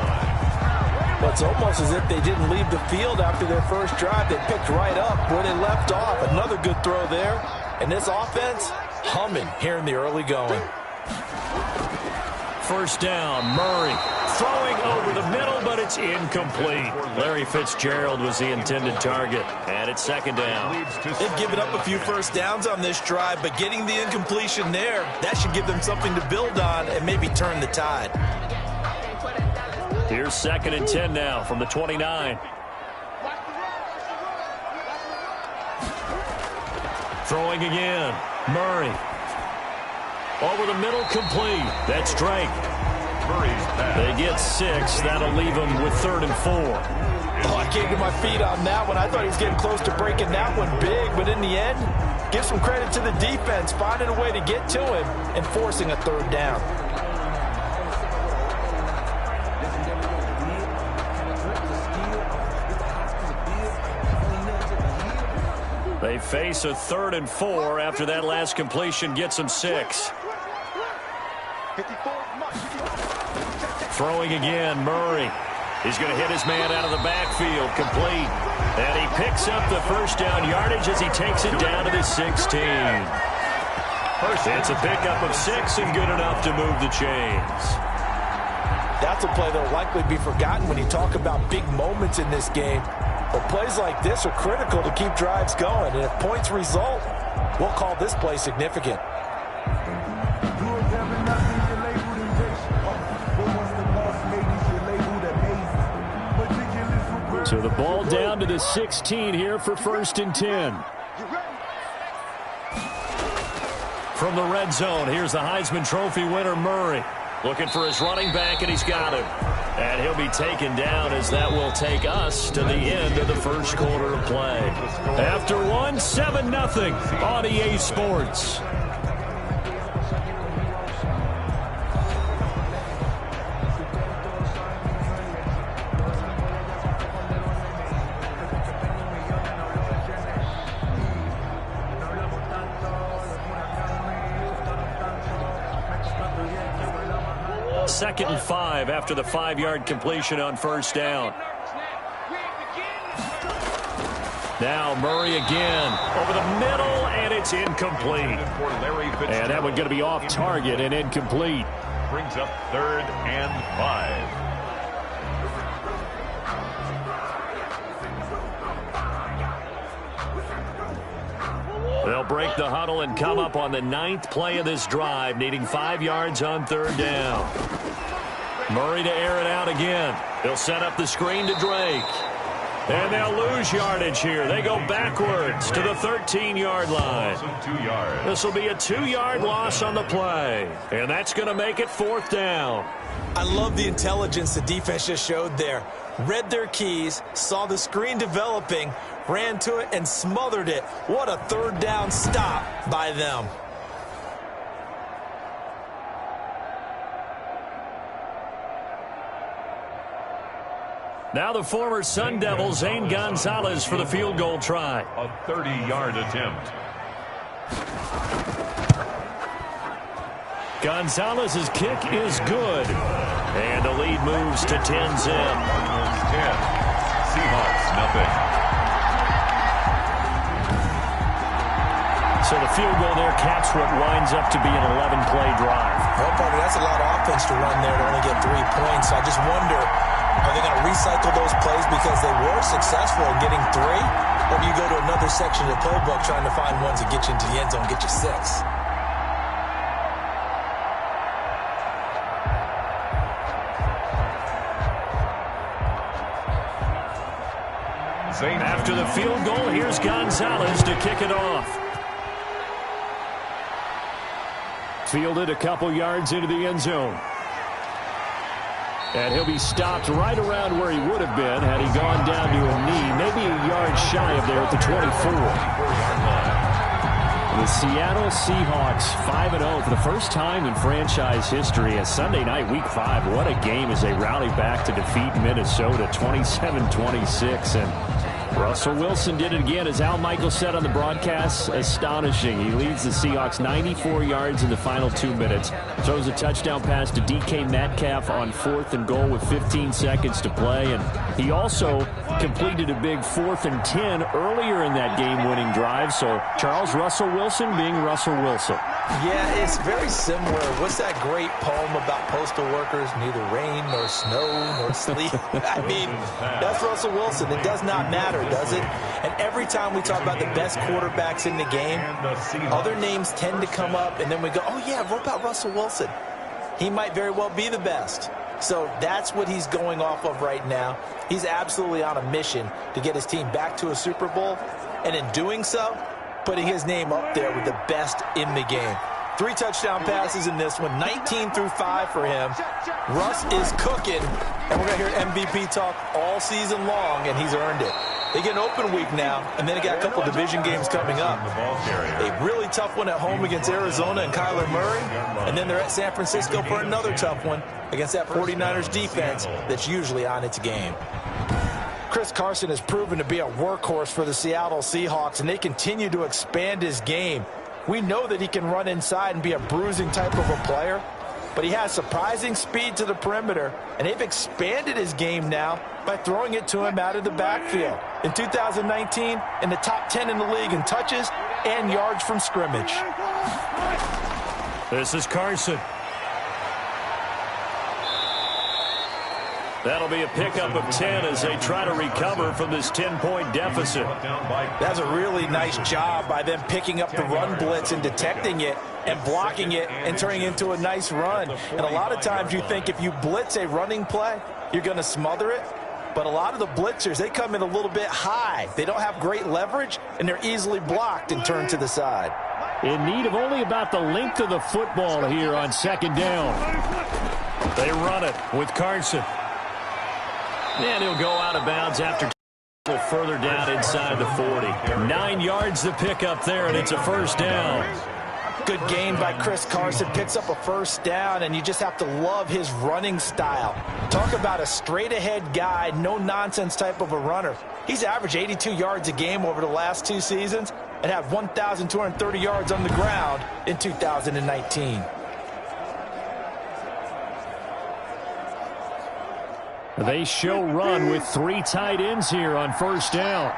Well, it's almost as if they didn't leave the field after their first drive. They picked right up where they left off. Another good throw there. And this offense, humming here in the early going. First down, Murray. Throwing over the middle, but it's incomplete. Larry Fitzgerald was the intended target. And it's second down. They've given up a few first downs on this drive, but getting the incompletion there, that should give them something to build on and maybe turn the tide. Here's 2nd and 10 now from the 29. Throwing again. Murray. Over the middle, complete. That's Drake. They get 6. That'll leave them with 3rd and 4. Oh, I came to my feet on that one. I thought he was getting close to breaking that one big, but in the end, give some credit to the defense, finding a way to get to him and forcing a 3rd down. They face a 3rd and 4 after that last completion gets them 6. Throwing again, Murray. He's going to hit his man out of the backfield, complete. And he picks up the first down yardage as he takes it down to the 16. It's a pickup of 6 and good enough to move the chains. That's a play that will likely be forgotten when you talk about big moments in this game. But plays like this are critical to keep drives going. And if points result, we'll call this play significant. So the ball down to the 16 here for 1st and 10. From the red zone, here's the Heisman Trophy winner, Murray. Looking for his running back, and he's got him. And he'll be taken down as that will take us to the end of the first quarter of play. After one, 7-0 on EA Sports. Second and 5 after the 5-yard completion on first down. Now Murray again over the middle, and it's incomplete. And that one going to be off target and incomplete. Brings up 3rd and 5. They'll break the huddle and come up on the 9th play of this drive, needing 5 yards on 3rd down. Murray to air it out again. They'll set up the screen to Drake. And they'll lose yardage here. They go backwards to the 13-yard line. This will be a 2-yard loss on the play. And that's going to make it 4th down. I love the intelligence the defense just showed there. Read their keys, saw the screen developing, ran to it, and smothered it. What a 3rd down stop by them. Now the former Sun Devil, Zane Gonzalez, for the field goal try. A 30-yard attempt. Gonzalez's kick is good. And the lead moves to 10-zip. 10. Seahawks, nothing. So the field goal there caps what winds up to be an 11-play drive. Well, partner, that's a lot of offense to run there to only get 3 points. I just wonder, are they going to recycle those plays because they were successful in getting 3? Or do you go to another section of the playbook trying to find ones that get you into the end zone and get you 6? After the field goal, here's Gonzalez to kick it off. Fielded a couple yards into the end zone. And he'll be stopped right around where he would have been had he gone down to a knee, maybe a yard shy of there at the 24. The Seattle Seahawks 5-0 for the first time in franchise history. A Sunday night, Week 5. What a game as they rally back to defeat Minnesota 27-26. And Russell Wilson did it again, as Al Michaels said on the broadcast. Astonishing. He leads the Seahawks 94 yards in the final 2 minutes. Throws a touchdown pass to DK Metcalf on 4th and goal with 15 seconds to play. And he also completed a big 4th and 10 earlier in that game-winning drive. So Charles Russell Wilson being Russell Wilson. Yeah, it's very similar. What's that great poem about postal workers? Neither rain nor snow nor sleet. I mean, that's Russell Wilson. It does not matter, does it? And every time we talk about the best quarterbacks in the game, other names tend to come up, and then we go, oh, yeah, what about Russell Wilson? He might very well be the best. So that's what he's going off of right now. He's absolutely on a mission to get his team back to a Super Bowl, and in doing so, putting his name up there with the best in the game. 3 touchdown passes in this one, 19-5 for him. Russ is cooking, and we're going to hear MVP talk all season long, and he's earned it. They get an open week now, and then they got a couple division games coming up. A really tough one at home against Arizona and Kyler Murray, and then they're at San Francisco for another tough one against that 49ers defense that's usually on its game. Chris Carson has proven to be a workhorse for the Seattle Seahawks, and they continue to expand his game. We know that he can run inside and be a bruising type of a player, but he has surprising speed to the perimeter, and they've expanded his game now by throwing it to him out of the backfield. In 2019, in the top 10 in the league in touches and yards from scrimmage. This is Carson. That'll be a pickup of 10 as they try to recover from this 10-point deficit. That's a really nice job by them picking up the run blitz and detecting it and blocking it and turning it into a nice run. And a lot of times you think if you blitz a running play, you're going to smother it. But a lot of the blitzers, they come in a little bit high. They don't have great leverage, and they're easily blocked and turned to the side. In need of only about the length of the football here on 2nd down. They run it with Carson. And he'll go out of bounds after further down inside the 40. 9 yards to pick up there, and it's a 1st down. Good gain by Chris Carson. Picks up a 1st down, and you just have to love his running style. Talk about a straight-ahead guy, no-nonsense type of a runner. He's averaged 82 yards a game over the last 2 seasons and had 1,230 yards on the ground in 2019. They show run with 3 tight ends here on 1st down.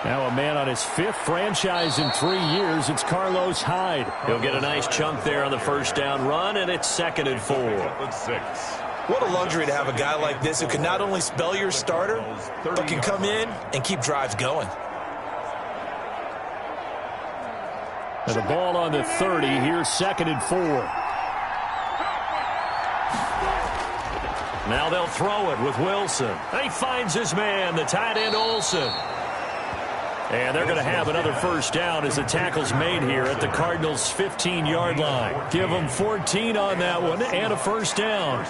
Now a man on his 5th franchise in 3 years. It's Carlos Hyde. He'll get a nice chunk there on the 1st down run, and it's 2nd and 4. What a luxury to have a guy like this who can not only spell your starter, but can come in and keep drives going. And the ball on the 30. Here's 2nd and 4. Now they'll throw it with Wilson. He finds his man, the tight end Olsen. And they're going to have another 1st down as the tackle's made here at the Cardinals' 15-yard line. Give them 14 on that one and a 1st down.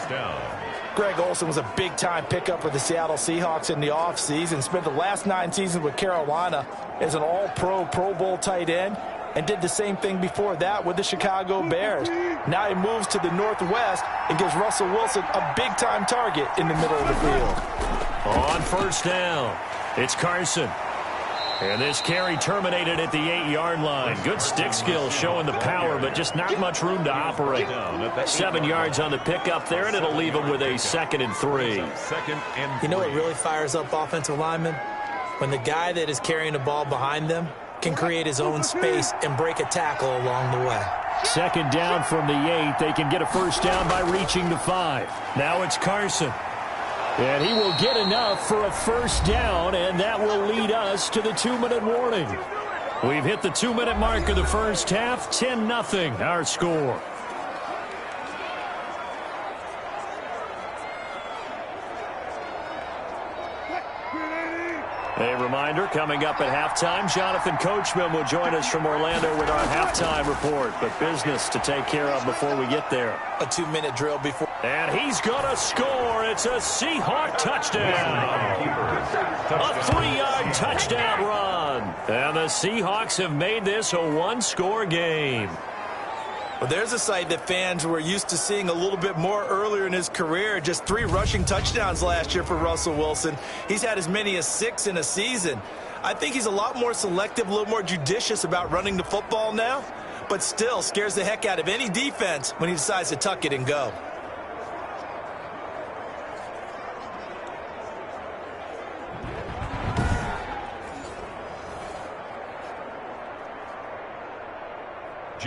Greg Olsen was a big-time pickup for the Seattle Seahawks in the offseason. Spent the last 9 seasons with Carolina as an all-pro, Pro Bowl tight end, and did the same thing before that with the Chicago Bears. Now he moves to the Northwest and gives Russell Wilson a big-time target in the middle of the field. On 1st down, it's Carson. And this carry terminated at the 8-yard line. Good stick skill showing the power, but just not much room to operate. 7 yards on the pickup there, and it'll leave them with a 2nd and 3. You know what really fires up offensive linemen? When the guy that is carrying the ball behind them can create his own space and break a tackle along the way. 2nd down from the 8. They can get a 1st down by reaching the 5. Now it's Carson. And he will get enough for a 1st down, and that will lead us to the 2-minute warning. We've hit the 2-minute mark of the first half. 10-0 our score. A reminder, coming up at halftime, Jonathan Coachman will join us from Orlando with our halftime report. But business to take care of before we get there. A 2-minute drill before. And he's going to score. It's a Seahawk touchdown. A 3-yard touchdown run. And the Seahawks have made this a one-score game. Well, there's a sight that fans were used to seeing a little bit more earlier in his career. Just 3 rushing touchdowns last year for Russell Wilson. He's had as many as 6 in a season. I think he's a lot more selective, a little more judicious about running the football now, but still scares the heck out of any defense when he decides to tuck it and go.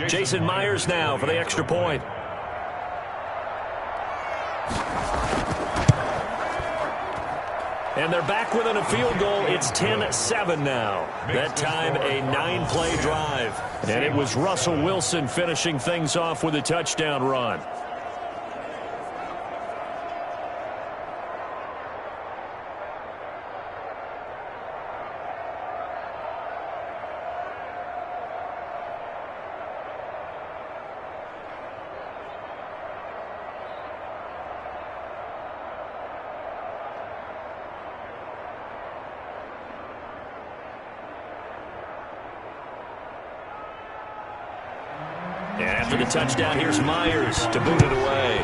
Jason Myers now for the extra point. And they're back within a field goal. It's 10-7 now. That time a 9-play drive. And it was Russell Wilson finishing things off with a touchdown run. After the touchdown, here's Myers to boot it away.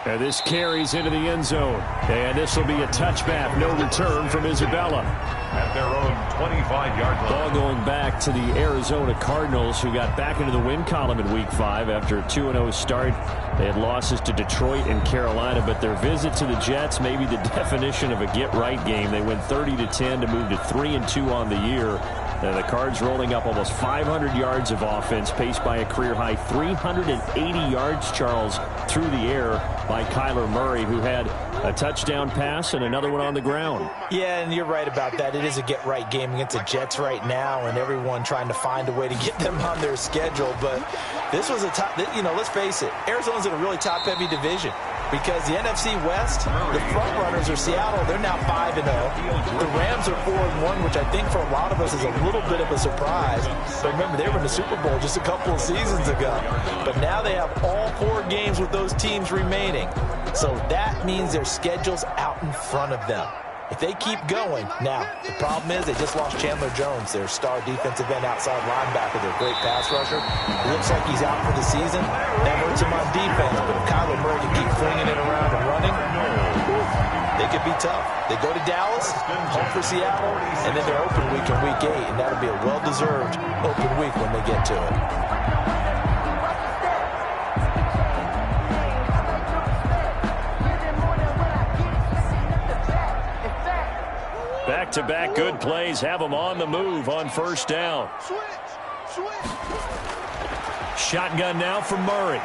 And this carries into the end zone. And this will be a touchback. No return from Isabella. At their own 25-yard line. Ball going back to the Arizona Cardinals, who got back into the win column in Week 5 after a 2-0 start. They had losses to Detroit and Carolina, but their visit to the Jets may be the definition of a get-right game. They win 30-10 to move to 3-2 on the year. And the Cards rolling up almost 500 yards of offense, paced by a career-high 380 yards, Charles, through the air by Kyler Murray, who had a touchdown pass and another one on the ground. Yeah, and you're right about that. It is a get-right game against the Jets right now, and everyone trying to find a way to get them on their schedule. But this was a top, let's face it, Arizona's in a really top-heavy division. Because the NFC West, the front runners are Seattle. They're now 5-0. The Rams are 4-1, which I think for a lot of us is a little bit of a surprise. But remember, they were in the Super Bowl just a couple of seasons ago. But now they have all 4 games with those teams remaining. So that means their schedule's out in front of them. If they keep going, now, the problem is they just lost Chandler Jones, their star defensive end outside linebacker, their great pass rusher. It looks like he's out for the season. That hurts him on defense, but if Kyler Murray can keep flinging it around and running, they could be tough. They go to Dallas, home for Seattle, and then they're open week in Week 8, and that'll be a well-deserved open week when they get to it. Back-to-back good plays have them on the move on first down. Shotgun now for Murray.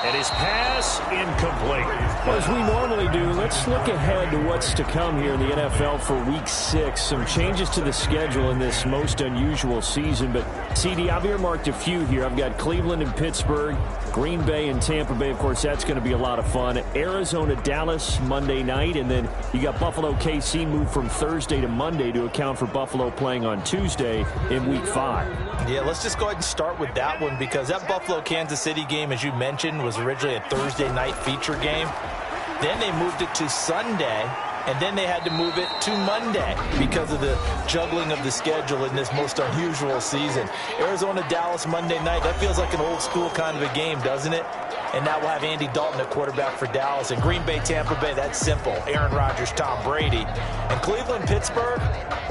And his pass incomplete. Well, as we normally do, let's look ahead to what's to come here in the NFL for Week 6. Some changes to the schedule in this most unusual season. But, CD, I've earmarked a few here. I've got Cleveland and Pittsburgh, Green Bay and Tampa Bay. Of course, that's going to be a lot of fun. Arizona, Dallas, Monday night. And then you got Buffalo, KC moved from Thursday to Monday to account for Buffalo playing on Tuesday in Week 5. Yeah, let's just go ahead and start with that one because that Buffalo-Kansas City game, as you mentioned, was originally a Thursday night feature game. Then they moved it to Sunday, and then they had to move it to Monday because of the juggling of the schedule in this most unusual season. Arizona, Dallas, Monday night, that feels like an old school kind of a game, doesn't it? And now we'll have Andy Dalton at quarterback for Dallas. And Green Bay, Tampa Bay, that's simple. Aaron Rodgers, Tom Brady. And Cleveland, Pittsburgh,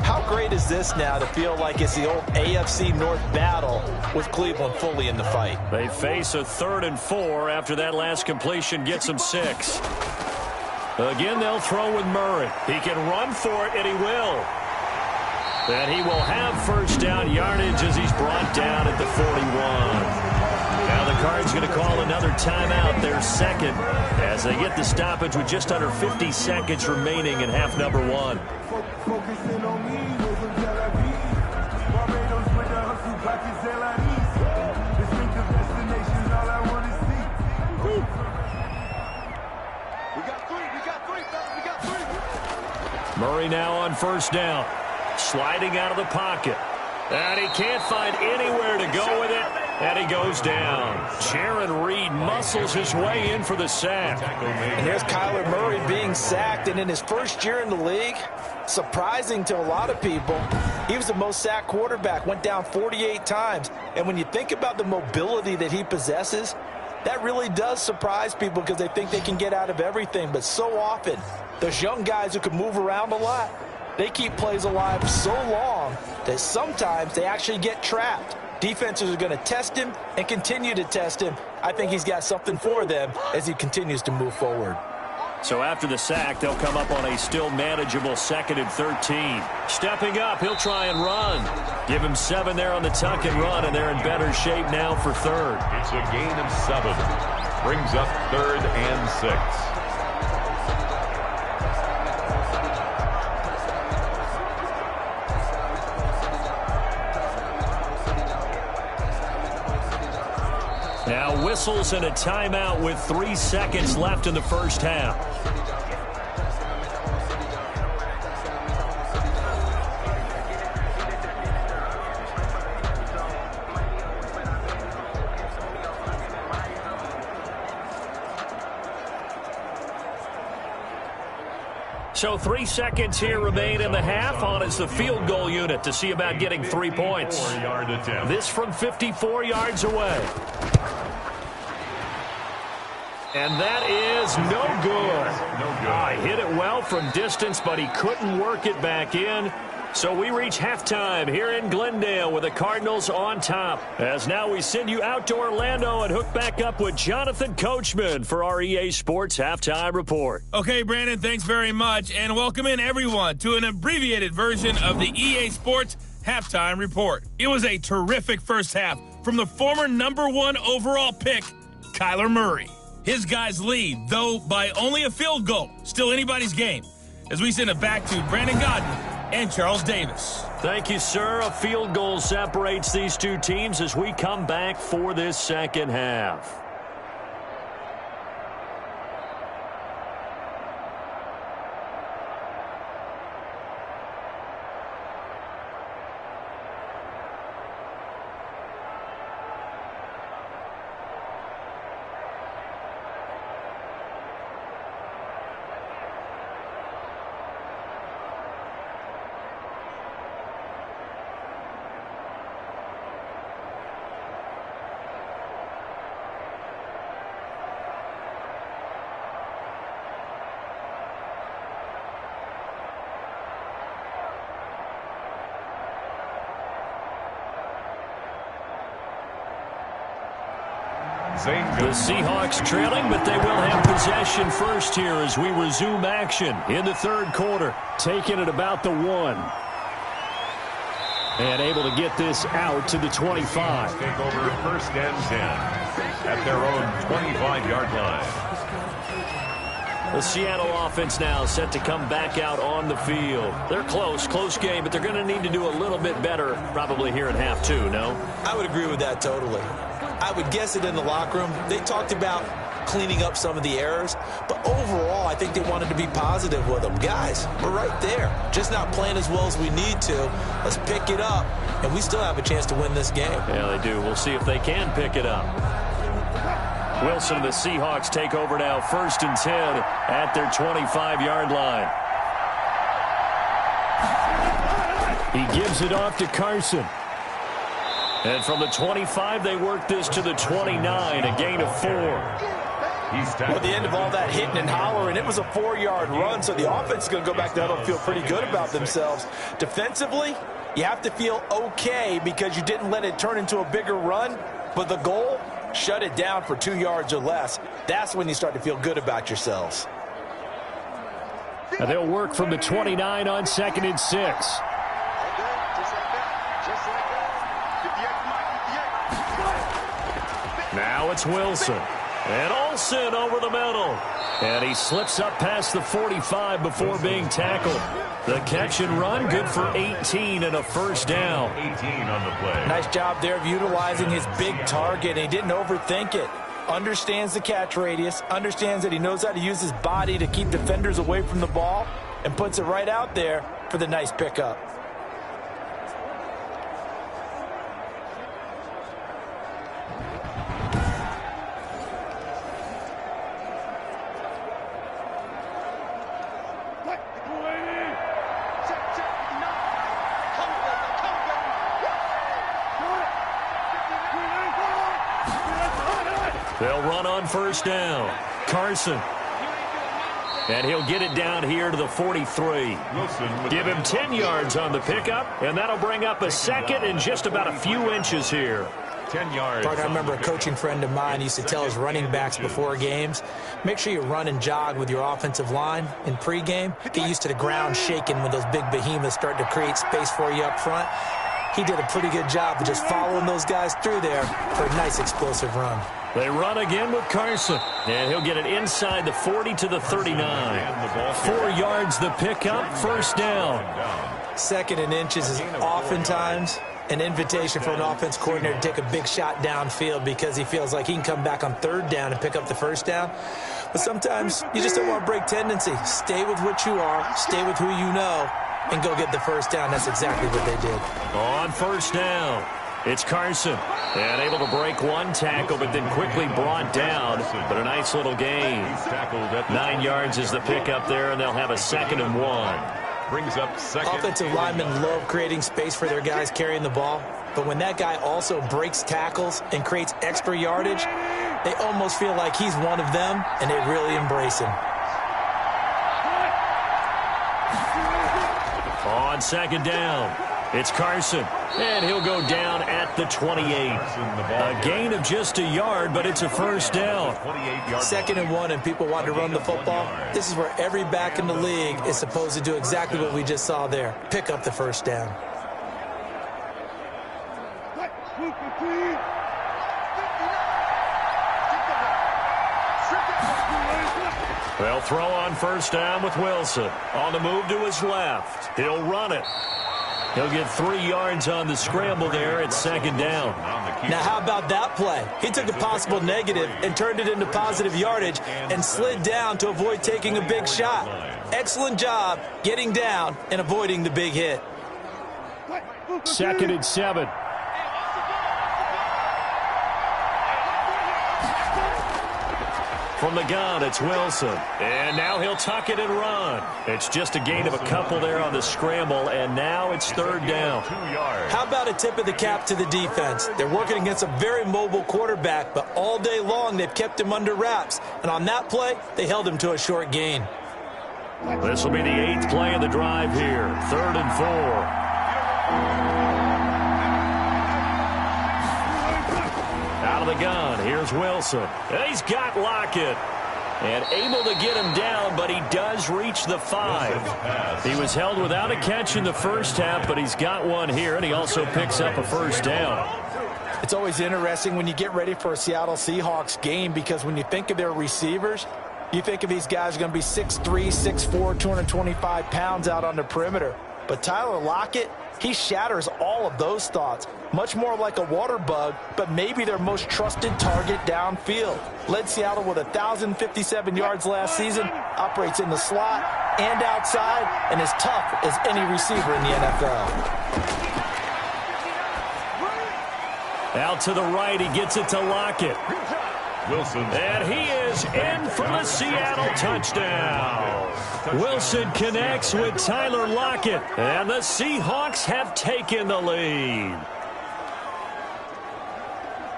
how great is this now to feel like it's the old AFC North battle with Cleveland fully in the fight? They face a 3rd and 4 after that last completion gets them 6. Again, they'll throw with Murray. He can run for it, and he will. And he will have first down yardage as he's brought down at the 41. Now the Cards going to call another timeout, their second, as they get the stoppage with just under 50 seconds remaining in half number 1. We got three. Murray now on first down. Sliding out of the pocket. And he can't find anywhere to go with it. And he goes down. Jaron Reed muscles his way in for the sack. And here's Kyler Murray being sacked. And in his first year in the league, surprising to a lot of people, he was the most sacked quarterback, went down 48 times. And when you think about the mobility that he possesses, that really does surprise people because they think they can get out of everything. But so often, those young guys who can move around a lot, they keep plays alive so long that sometimes they actually get trapped. Defenses are going to test him and continue to test him. I think he's got something for them as he continues to move forward. So after the sack, they'll come up on a still manageable 2nd and 13. Stepping up, he'll try and run. Give him 7 there on the tuck and run, and they're in better shape now for 3rd. It's a gain of 7. Brings up 3rd and 6. Now whistles and a timeout with 3 seconds left in the first half. So 3 seconds here remain in the half. On is the field goal unit to see about getting 3 points. 4-yard attempt. This from 54 yards away. And that is no good. He hit it well from distance, but he couldn't work it back in. So we reach halftime here in Glendale with the Cardinals on top. As now we send you out to Orlando and hook back up with Jonathan Coachman for our EA Sports Halftime Report. Okay, Brandon, thanks very much. And welcome in, everyone, to an abbreviated version of the EA Sports Halftime Report. It was a terrific first half from the former #1 overall pick, Kyler Murray. His guys lead, though by only a field goal. Still anybody's game. As we send it back to Brandon Gaudin and Charles Davis. Thank you, sir. A field goal separates these two teams as we come back for this second half. The Seahawks trailing, but they will have possession first here as we resume action in the third quarter. Taking it about the 1. And able to get this out to the 25. Take over 1st and 10 at their own 25-yard line. The Seattle offense now set to come back out on the field. They're close game, but they're going to need to do a little bit better probably here in half 2, no? I would agree with that totally. I would guess it in the locker room. They talked about cleaning up some of the errors, but overall, I think they wanted to be positive with them. Guys, we're right there. Just not playing as well as we need to. Let's pick it up, and we still have a chance to win this game. Yeah, they do. We'll see if they can pick it up. Wilson and the Seahawks take over now, 1st and 10 at their 25-yard line. He gives it off to Carson. And from the 25, they work this to the 29, a gain of 4. Well, at the end of all that hitting and hollering, it was a 4-yard run, so the offense is going to go back down and feel pretty good about themselves. Defensively, you have to feel okay because you didn't let it turn into a bigger run, but the goal, shut it down for 2 yards or less. That's when you start to feel good about yourselves. Now they'll work from the 29 on 2nd and 6. Now it's Wilson. And Olsen over the middle. And he slips up past the 45 before being tackled. The catch and run, good for 18 and a first down. 18 on the play. Nice job there of utilizing his big target. He didn't overthink it. Understands the catch radius. Understands that he knows how to use his body to keep defenders away from the ball. and puts it right out there for the nice pickup. They'll run on first down. Carson. And he'll get it down here to the 43. Give him 10 yards on the pickup, and that'll bring up a second and just about a few inches here. 10 yards. I remember a coaching friend of mine used to tell his running backs before games, make sure you run and jog with your offensive line in pregame. Get used to the ground shaking when those big behemoths start to create space for you up front. He did a pretty good job of just following those guys through there for a nice explosive run. They run again with Carson, and he'll get it inside the 40 to the 39. 4 yards the pickup, first down. Second and inches is oftentimes an invitation for an offense coordinator to take a big shot downfield because he feels like he can come back on third down and pick up the first down. But sometimes you just don't want to break tendency. Stay with what you are, stay with who you know, and go get the first down. That's exactly what they did. On first down, it's Carson. And able to break one tackle, but then quickly brought down. But a nice little gain. 9 yards is the pickup there, and they'll have a second and 1. Brings up second. Offensive linemen love creating space for their guys carrying the ball. But when that guy also breaks tackles and creates extra yardage, they almost feel like he's one of them, and they really embrace him. On second down, it's Carson, and he'll go down at the 28. A gain of just a yard, but it's a first down. Second and 1, and people want to run the football. This is where every back in the league is supposed to do exactly what we just saw there. Pick up the first down. They'll throw on first down with Wilson. On the move to his left. He'll run it. He'll get 3 yards on the scramble there at second down. Now, how about that play? He took a possible negative and turned it into positive yardage and slid down to avoid taking a big shot. Excellent job getting down and avoiding the big hit. Second and 7. From the gun, it's Wilson. And now he'll tuck it and run. It's just a gain of a couple there on the scramble, and now it's third down. 2 yards. How about a tip of the cap to the defense? They're working against a very mobile quarterback, but all day long they've kept him under wraps. And on that play, they held him to a short gain. This will be the 8th play of the drive here. 3rd and 4. Out of the gun, here's Wilson. And he's got Lockett. And able to get him down, but he does reach the 5. He was held without a catch in the first half, but he's got one here, and he also picks up a first down. It's always interesting when you get ready for a Seattle Seahawks game because when you think of their receivers, you think of these guys are going to be 6'3", 6'4", 225 pounds out on the perimeter. But Tyler Lockett, he shatters all of those thoughts. Much more like a water bug, but maybe their most trusted target downfield. Led Seattle with 1,057 yards last season, operates in the slot and outside, and is tough as any receiver in the NFL. Out to the right, he gets it to Lockett. Wilson. And he is in for the Seattle touchdown. Wilson connects with Tyler Lockett, and the Seahawks have taken the lead.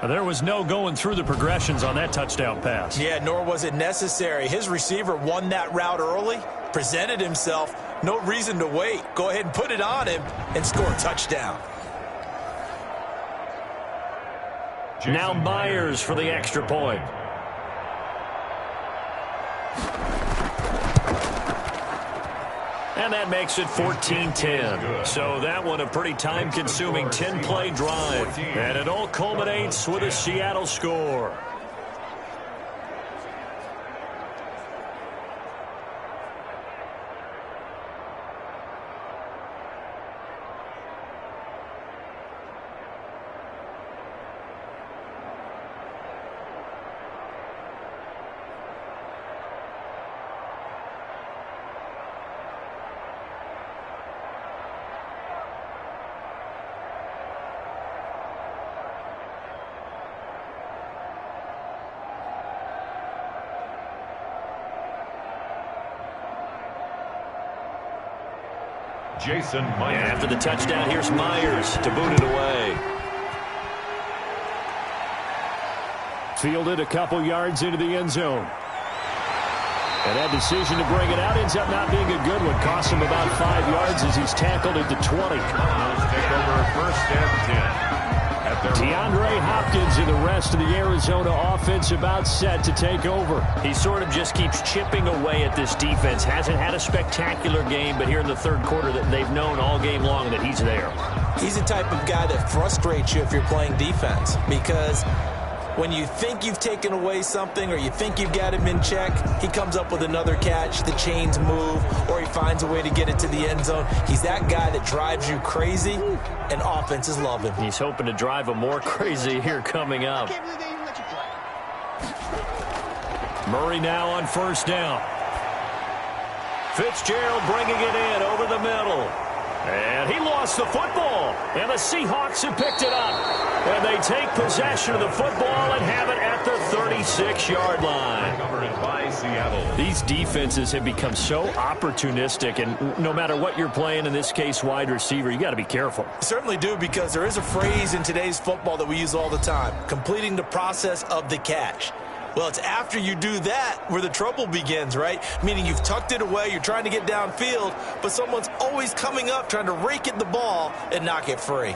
There was no going through the progressions on that touchdown pass. Yeah, nor was it necessary. His receiver won that route early, presented himself, no reason to wait. Go ahead and put it on him and score a touchdown. Now Myers for the extra point. And that makes it 14-10. So that one a pretty time-consuming 10-play drive. And it all culminates with a Seattle score. Jason Myers. After the touchdown, here's Myers to boot it away. Fielded a couple yards into the end zone. And that decision to bring it out ends up not being a good one. Cost him about 5 yards as he's tackled at the 20. Cardinals take over 1st and 10. DeAndre Hopkins and the rest of the Arizona offense about set to take over. He sort of just keeps chipping away at this defense. Hasn't had a spectacular game, but here in the third quarter that they've known all game long that he's there. He's the type of guy that frustrates you if you're playing defense, because when you think you've taken away something or you think you've got him in check, he comes up with another catch, the chains move, or he finds a way to get it to the end zone. He's that guy that drives you crazy, and offenses love him. He's hoping to drive him more crazy here coming up. Murray now on 1st down. Fitzgerald bringing it in over the middle. And he lost the football. And the Seahawks have picked it up. And they take possession of the football and have it at the 36-yard line. Covered by Seattle. These defenses have become so opportunistic, and no matter what you're playing, in this case wide receiver, you got to be careful. Certainly do, because there is a phrase in today's football that we use all the time: completing the process of the catch. Well, it's after you do that where the trouble begins, right? Meaning you've tucked it away, you're trying to get downfield, but someone's always coming up trying to rake at the ball and knock it free.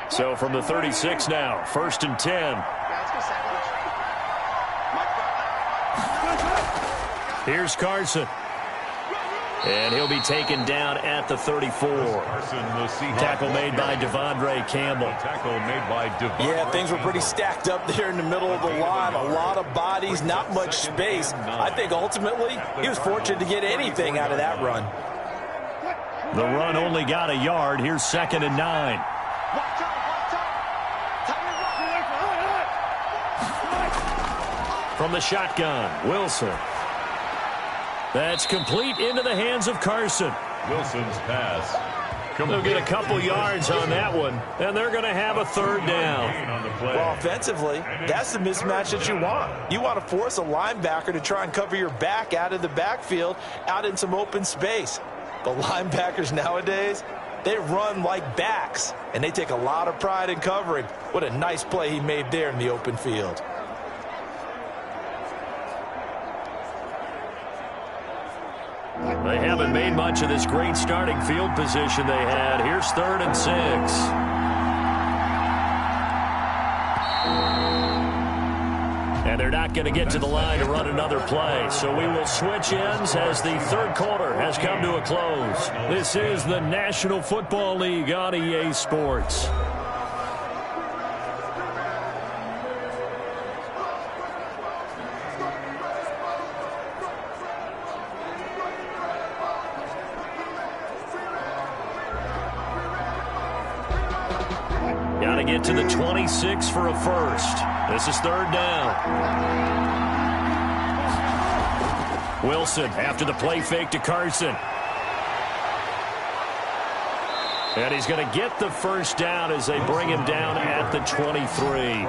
So from the 36 now, 1st and 10. Here's Carson. And he'll be taken down at the 34. Tackle made by Devondre Campbell. Yeah, things were pretty stacked up there in the middle of the line. A lot of bodies, not much space. I think ultimately he was fortunate to get anything out of that run. The run only got a yard. Here's 2nd and 9. From the shotgun, Wilson. That's complete into the hands of Carson. Wilson's pass. They'll get a couple yards on that one, and they're going to have a 3rd down. Well, offensively, that's the mismatch that you want. You want to force a linebacker to try and cover your back out of the backfield, out in some open space. The linebackers nowadays, they run like backs, and they take a lot of pride in covering. What a nice play he made there in the open field. They haven't made much of this great starting field position they had. Here's 3rd and 6. And they're not going to get to the line to run another play. So we will switch ends as the third quarter has come to a close. This is the National Football League on EA Sports. Got to get to the 26 for a first. This is 3rd down. Wilson after the play fake to Carson. And he's going to get the first down as they bring him down at the 23.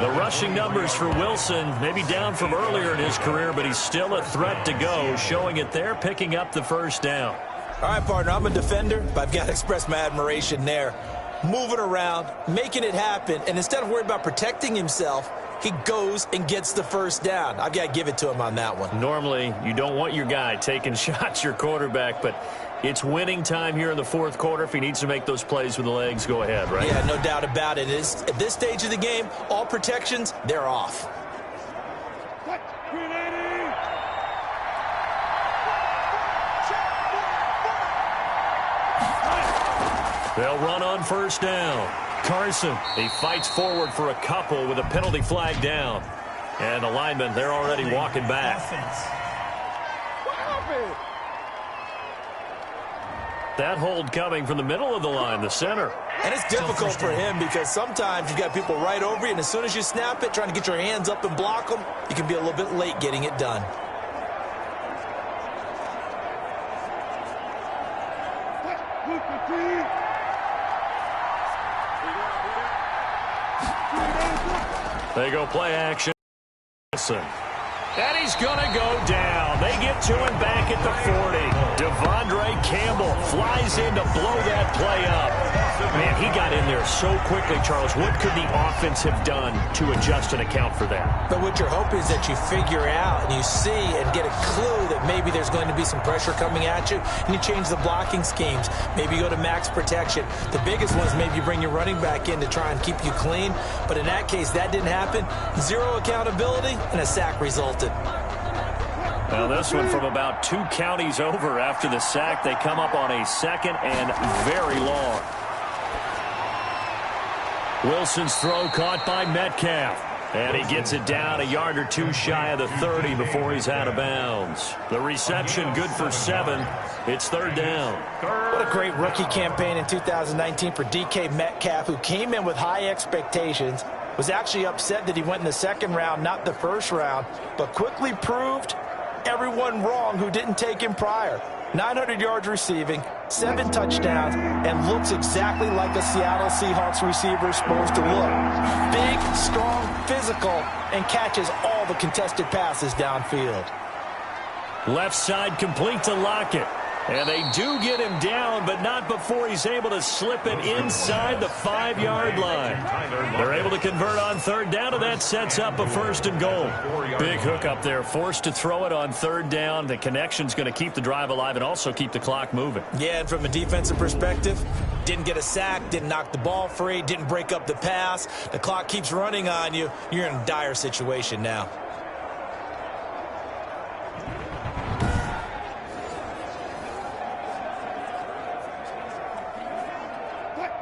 The rushing numbers for Wilson maybe down from earlier in his career, but he's still a threat to go, showing it there, picking up the first down. All right, partner, I'm a defender, but I've got to express my admiration there. Moving around, making it happen, and instead of worrying about protecting himself, he goes and gets the first down. I've got to give it to him on that one. Normally, you don't want your guy taking shots, your quarterback, but it's winning time here in the fourth quarter. If he needs to make those plays with the legs, go ahead, right? Yeah, no doubt about it. At this stage of the game, all protections, they're off. They'll run on first down. Carson, he fights forward for a couple with a penalty flag down. And the linemen, they're already walking back. That hold coming from the middle of the line, the center. And it's difficult for him because sometimes you've got people right over you, and as soon as you snap it, trying to get your hands up and block them, you can be a little bit late getting it done. They go play action. And he's going to go down. They get to him back at the 40. Devondre Campbell flies in to blow that play up. Man, he got in there so quickly, Charles. What could the offense have done to adjust and account for that? But what you're hoping is that you figure out and you see and get a clue that maybe there's going to be some pressure coming at you, and you change the blocking schemes. Maybe you go to max protection. The biggest one is maybe you bring your running back in to try and keep you clean. But in that case, that didn't happen. Zero accountability, and a sack resulted. Now this one from about 2 counties over after the sack. They come up on a 2nd and very long. Wilson's throw caught by Metcalf. And he gets it down a yard or 2 shy of the 30 before he's out of bounds. The reception good for 7. It's 3rd down. What a great rookie campaign in 2019 for DK Metcalf, who came in with high expectations, was actually upset that he went in the 2nd round, not the 1st round, but quickly proved everyone wrong who didn't take him prior. 900 yards receiving, 7 touchdowns, and looks exactly like a Seattle Seahawks receiver is supposed to look. Big, strong, physical, and catches all the contested passes downfield. Left side complete to Lockett. And they do get him down, but not before he's able to slip it inside the 5-yard line. They're able to convert on 3rd down, and that sets up a 1st and goal. Big hook up there, forced to throw it on 3rd down. The connection's going to keep the drive alive and also keep the clock moving. Yeah, and from a defensive perspective, didn't get a sack, didn't knock the ball free, didn't break up the pass. The clock keeps running on you. You're in a dire situation now.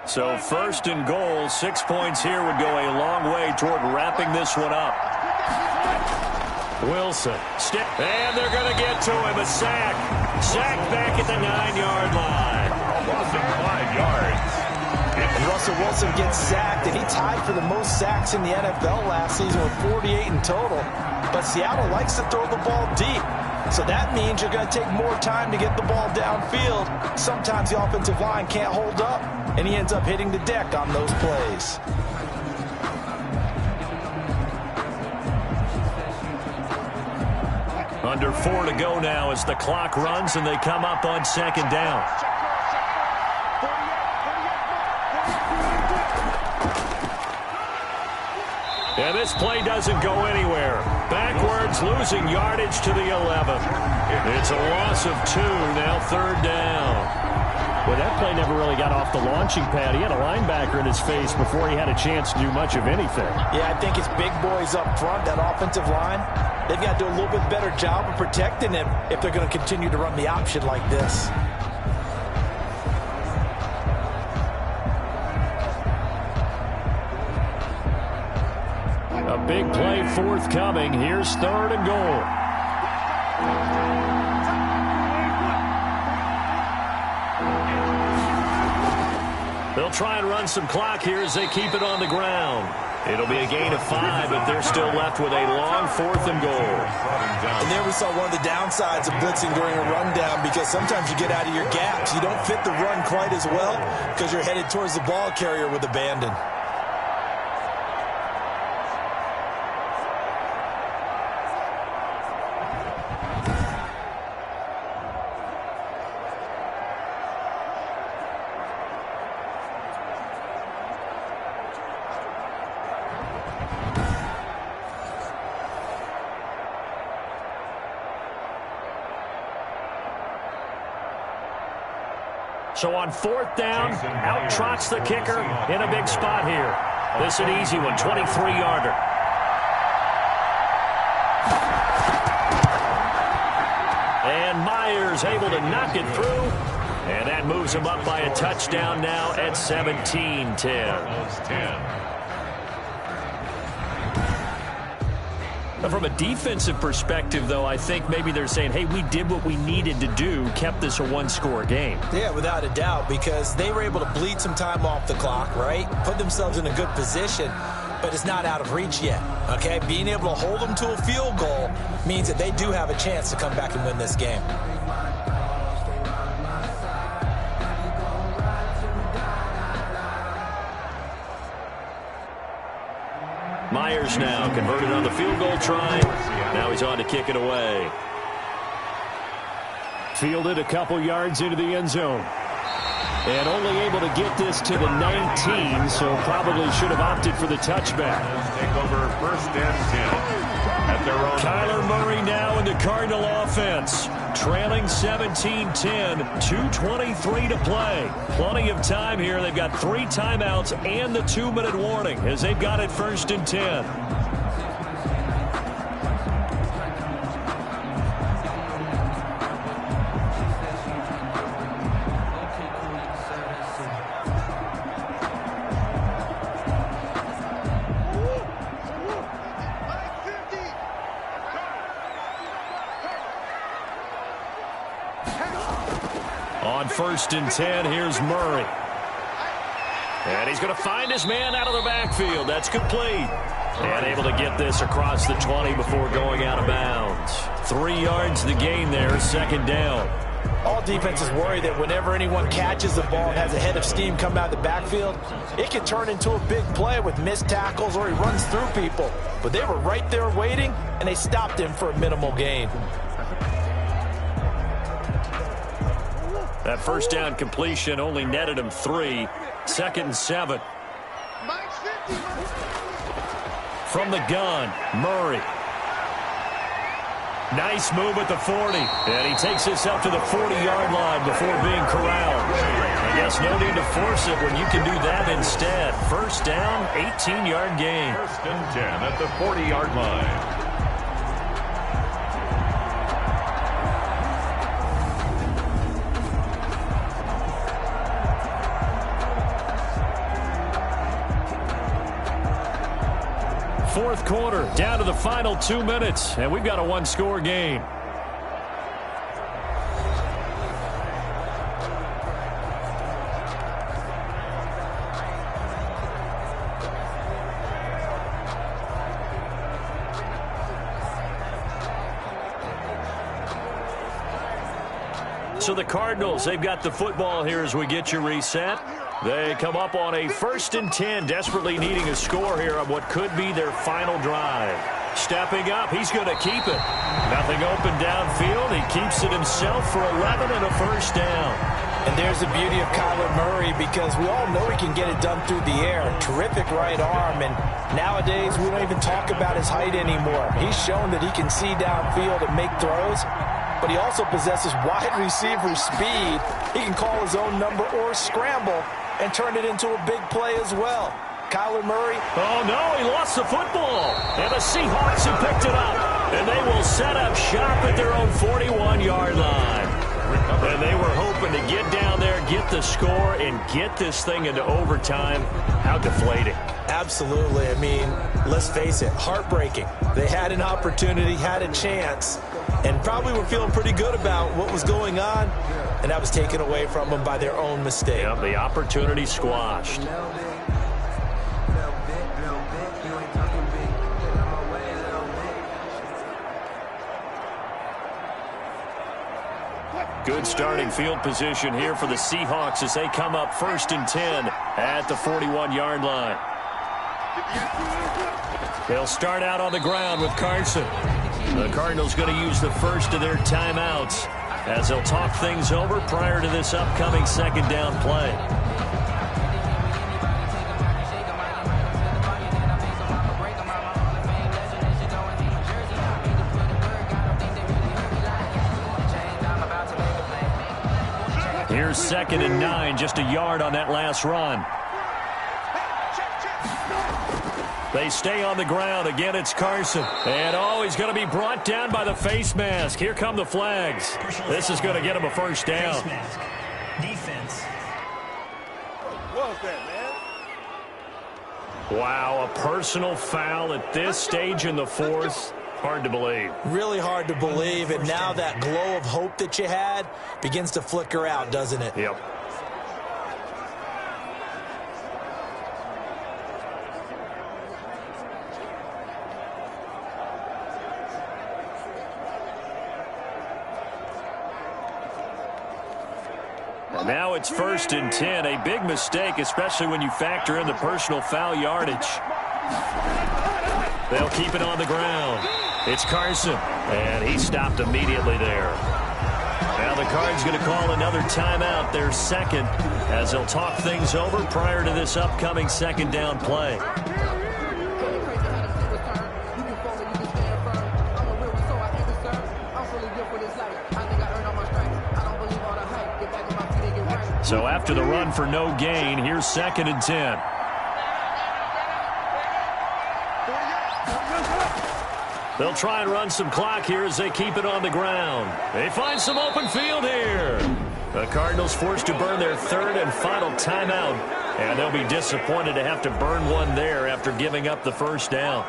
So 1st and goal, 6 points here would go a long way toward wrapping this one up. Wilson, and they're going to get to him, a sack. Sack back at the 9-yard line. Almost 5 yards. And Russell Wilson gets sacked, and he tied for the most sacks in the NFL last season with 48 in total. But Seattle likes to throw the ball deep. So that means you're going to take more time to get the ball downfield. Sometimes the offensive line can't hold up, and he ends up hitting the deck on those plays. Under 4 to go now as the clock runs, and they come up on 2nd down. And this play doesn't go anywhere. Backwards, losing yardage to the 11. It's a loss of 2, now 3rd down. Well, that play never really got off the launching pad. He had a linebacker in his face before he had a chance to do much of anything. Yeah, I think it's big boys up front, that offensive line. They've got to do a little bit better job of protecting him if they're going to continue to run the option like this. A big play forthcoming. Here's 3rd and goal. They'll try and run some clock here as they keep it on the ground. It'll be a gain of 5, but they're still left with a long 4th and goal. And there we saw one of the downsides of blitzing during a rundown, because sometimes you get out of your gaps. You don't fit the run quite as well because you're headed towards the ball carrier with abandon. So on 4th down, out trots the kicker in a big spot here. This is an easy one, 23-yarder. And Myers able to knock it through. And that moves him up by a touchdown now at 17-10. From a defensive perspective, though, I think maybe they're saying, hey, we did what we needed to do, kept this a 1-score game. Yeah, without a doubt, because they were able to bleed some time off the clock, right? Put themselves in a good position, but it's not out of reach yet, okay? Being able to hold them to a field goal means that they do have a chance to come back and win this game. Myers now converted on the field goal try. Now he's on to kick it away. Fielded a couple yards into the end zone. And only able to get this to the 19, so probably should have opted for the touchback. Take over 1st and 10 at their own. Kyler Murray now in the Cardinal offense. Trailing 17-10, 2:23 to play. Plenty of time here. They've got 3 timeouts and the 2-minute warning as they've got it 1st and 10. On 1st and 10, here's Murray. And he's going to find his man out of the backfield. That's complete. And able to get this across the 20 before going out of bounds. 3 yards the gain there, 2nd down. All defenses worry that whenever anyone catches the ball and has a head of steam come out of the backfield, it can turn into a big play with missed tackles or he runs through people. But they were right there waiting, and they stopped him for a minimal gain. That 1st down completion only netted him 3. 2nd and 7. From the gun, Murray. Nice move at the 40. And he takes this up to the 40-yard line before being corralled. I guess no need to force it when you can do that instead. 1st down, 18-yard gain. 1st and 10 at the 40-yard line. Fourth quarter, down to the final 2 minutes, and we've got a 1-score game. So the Cardinals, they've got the football here as we get you reset. They come up on a 1st and 10, desperately needing a score here on what could be their final drive. Stepping up, he's going to keep it. Nothing open downfield. He keeps it himself for 11 and a 1st down. And there's the beauty of Kyler Murray because we all know he can get it done through the air. Terrific right arm, and nowadays we don't even talk about his height anymore. He's shown that he can see downfield and make throws, but he also possesses wide receiver speed. He can call his own number or scramble and turn it into a big play as well. Kyler Murray. Oh, no, he lost the football. And the Seahawks have picked it up. And they will set up shop at their own 41-yard line. And they were hoping to get down there, get the score, and get this thing into overtime. How deflating. Absolutely. I mean, let's face it, heartbreaking. They had an opportunity, had a chance, and probably were feeling pretty good about what was going on, and that was taken away from them by their own mistake. Yeah, the opportunity squashed. Good starting field position here for the Seahawks as they come up 1st and 10 at the 41-yard line. They'll start out on the ground with Carson. The Cardinals going to use the first of their timeouts as they'll talk things over prior to this upcoming 2nd down play. Here's 2nd and 9, just a yard on that last run. They stay on the ground. Again, it's Carson. And, oh, he's going to be brought down by the face mask. Here come the flags. This is going to get him a 1st down. Face mask. Defense. What was that, man? Wow, a personal foul at this stage in the 4th. Hard to believe. Really hard to believe, and now that glow of hope that you had begins to flicker out, doesn't it? Yep. Now it's 1st and 10. A big mistake, especially when you factor in the personal foul yardage. They'll keep it on the ground. It's Carson, and he stopped immediately there. Now the Cards going to call another timeout, their second, as they'll talk things over prior to this upcoming second down play. So after the run for no gain, here's 2nd and 10. They'll try and run some clock here as they keep it on the ground. They find some open field here. The Cardinals forced to burn their 3rd and final timeout, and they'll be disappointed to have to burn one there after giving up the first down.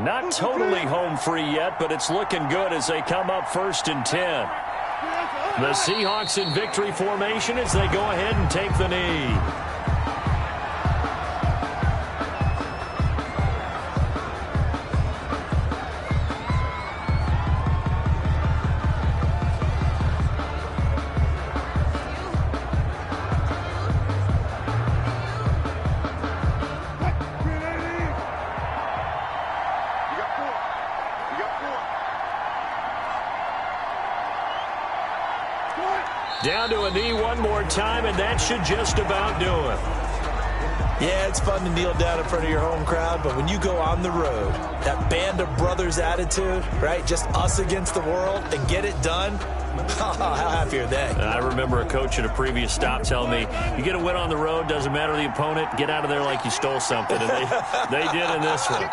Not totally home free yet, but it's looking good as they come up 1st and 10. The Seahawks in victory formation as they go ahead and take the knee. Down to a knee one more time, and that should just about do it. Yeah, it's fun to kneel down in front of your home crowd, but when you go on the road, that band of brothers attitude, right, just us against the world, and get it done, how happy are they? I remember a coach at a previous stop telling me, you get a win on the road, doesn't matter the opponent, get out of there like you stole something, and they did in this one.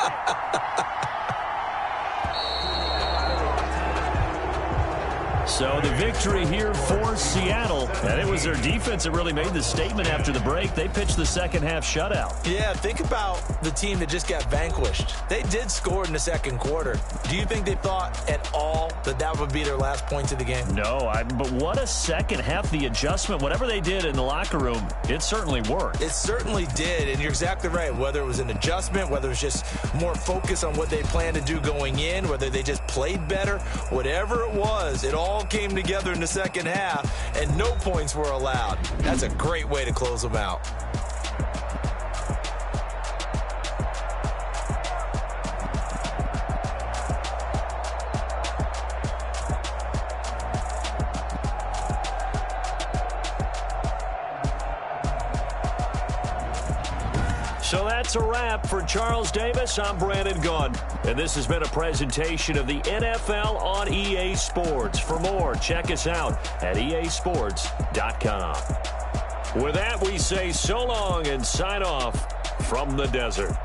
So the victory here for Seattle. And it was their defense that really made the statement after the break. They pitched the second half shutout. Yeah, think about the team that just got vanquished. They did score in the second quarter. Do you think they thought at all that that would be their last points of the game? No, but what a second half. The adjustment, whatever they did in the locker room, it certainly worked. It certainly did, and you're exactly right. Whether it was an adjustment, whether it was just more focus on what they planned to do going in, whether they just played better, whatever it was, it all came together in the second half, and no points were allowed. That's a great way to close them out. So that's a wrap for Charles Davis. I'm Brandon Gunn, and this has been a presentation of the NFL on EA Sports. For more, check us out at easports.com. With that, we say so long and sign off from the desert.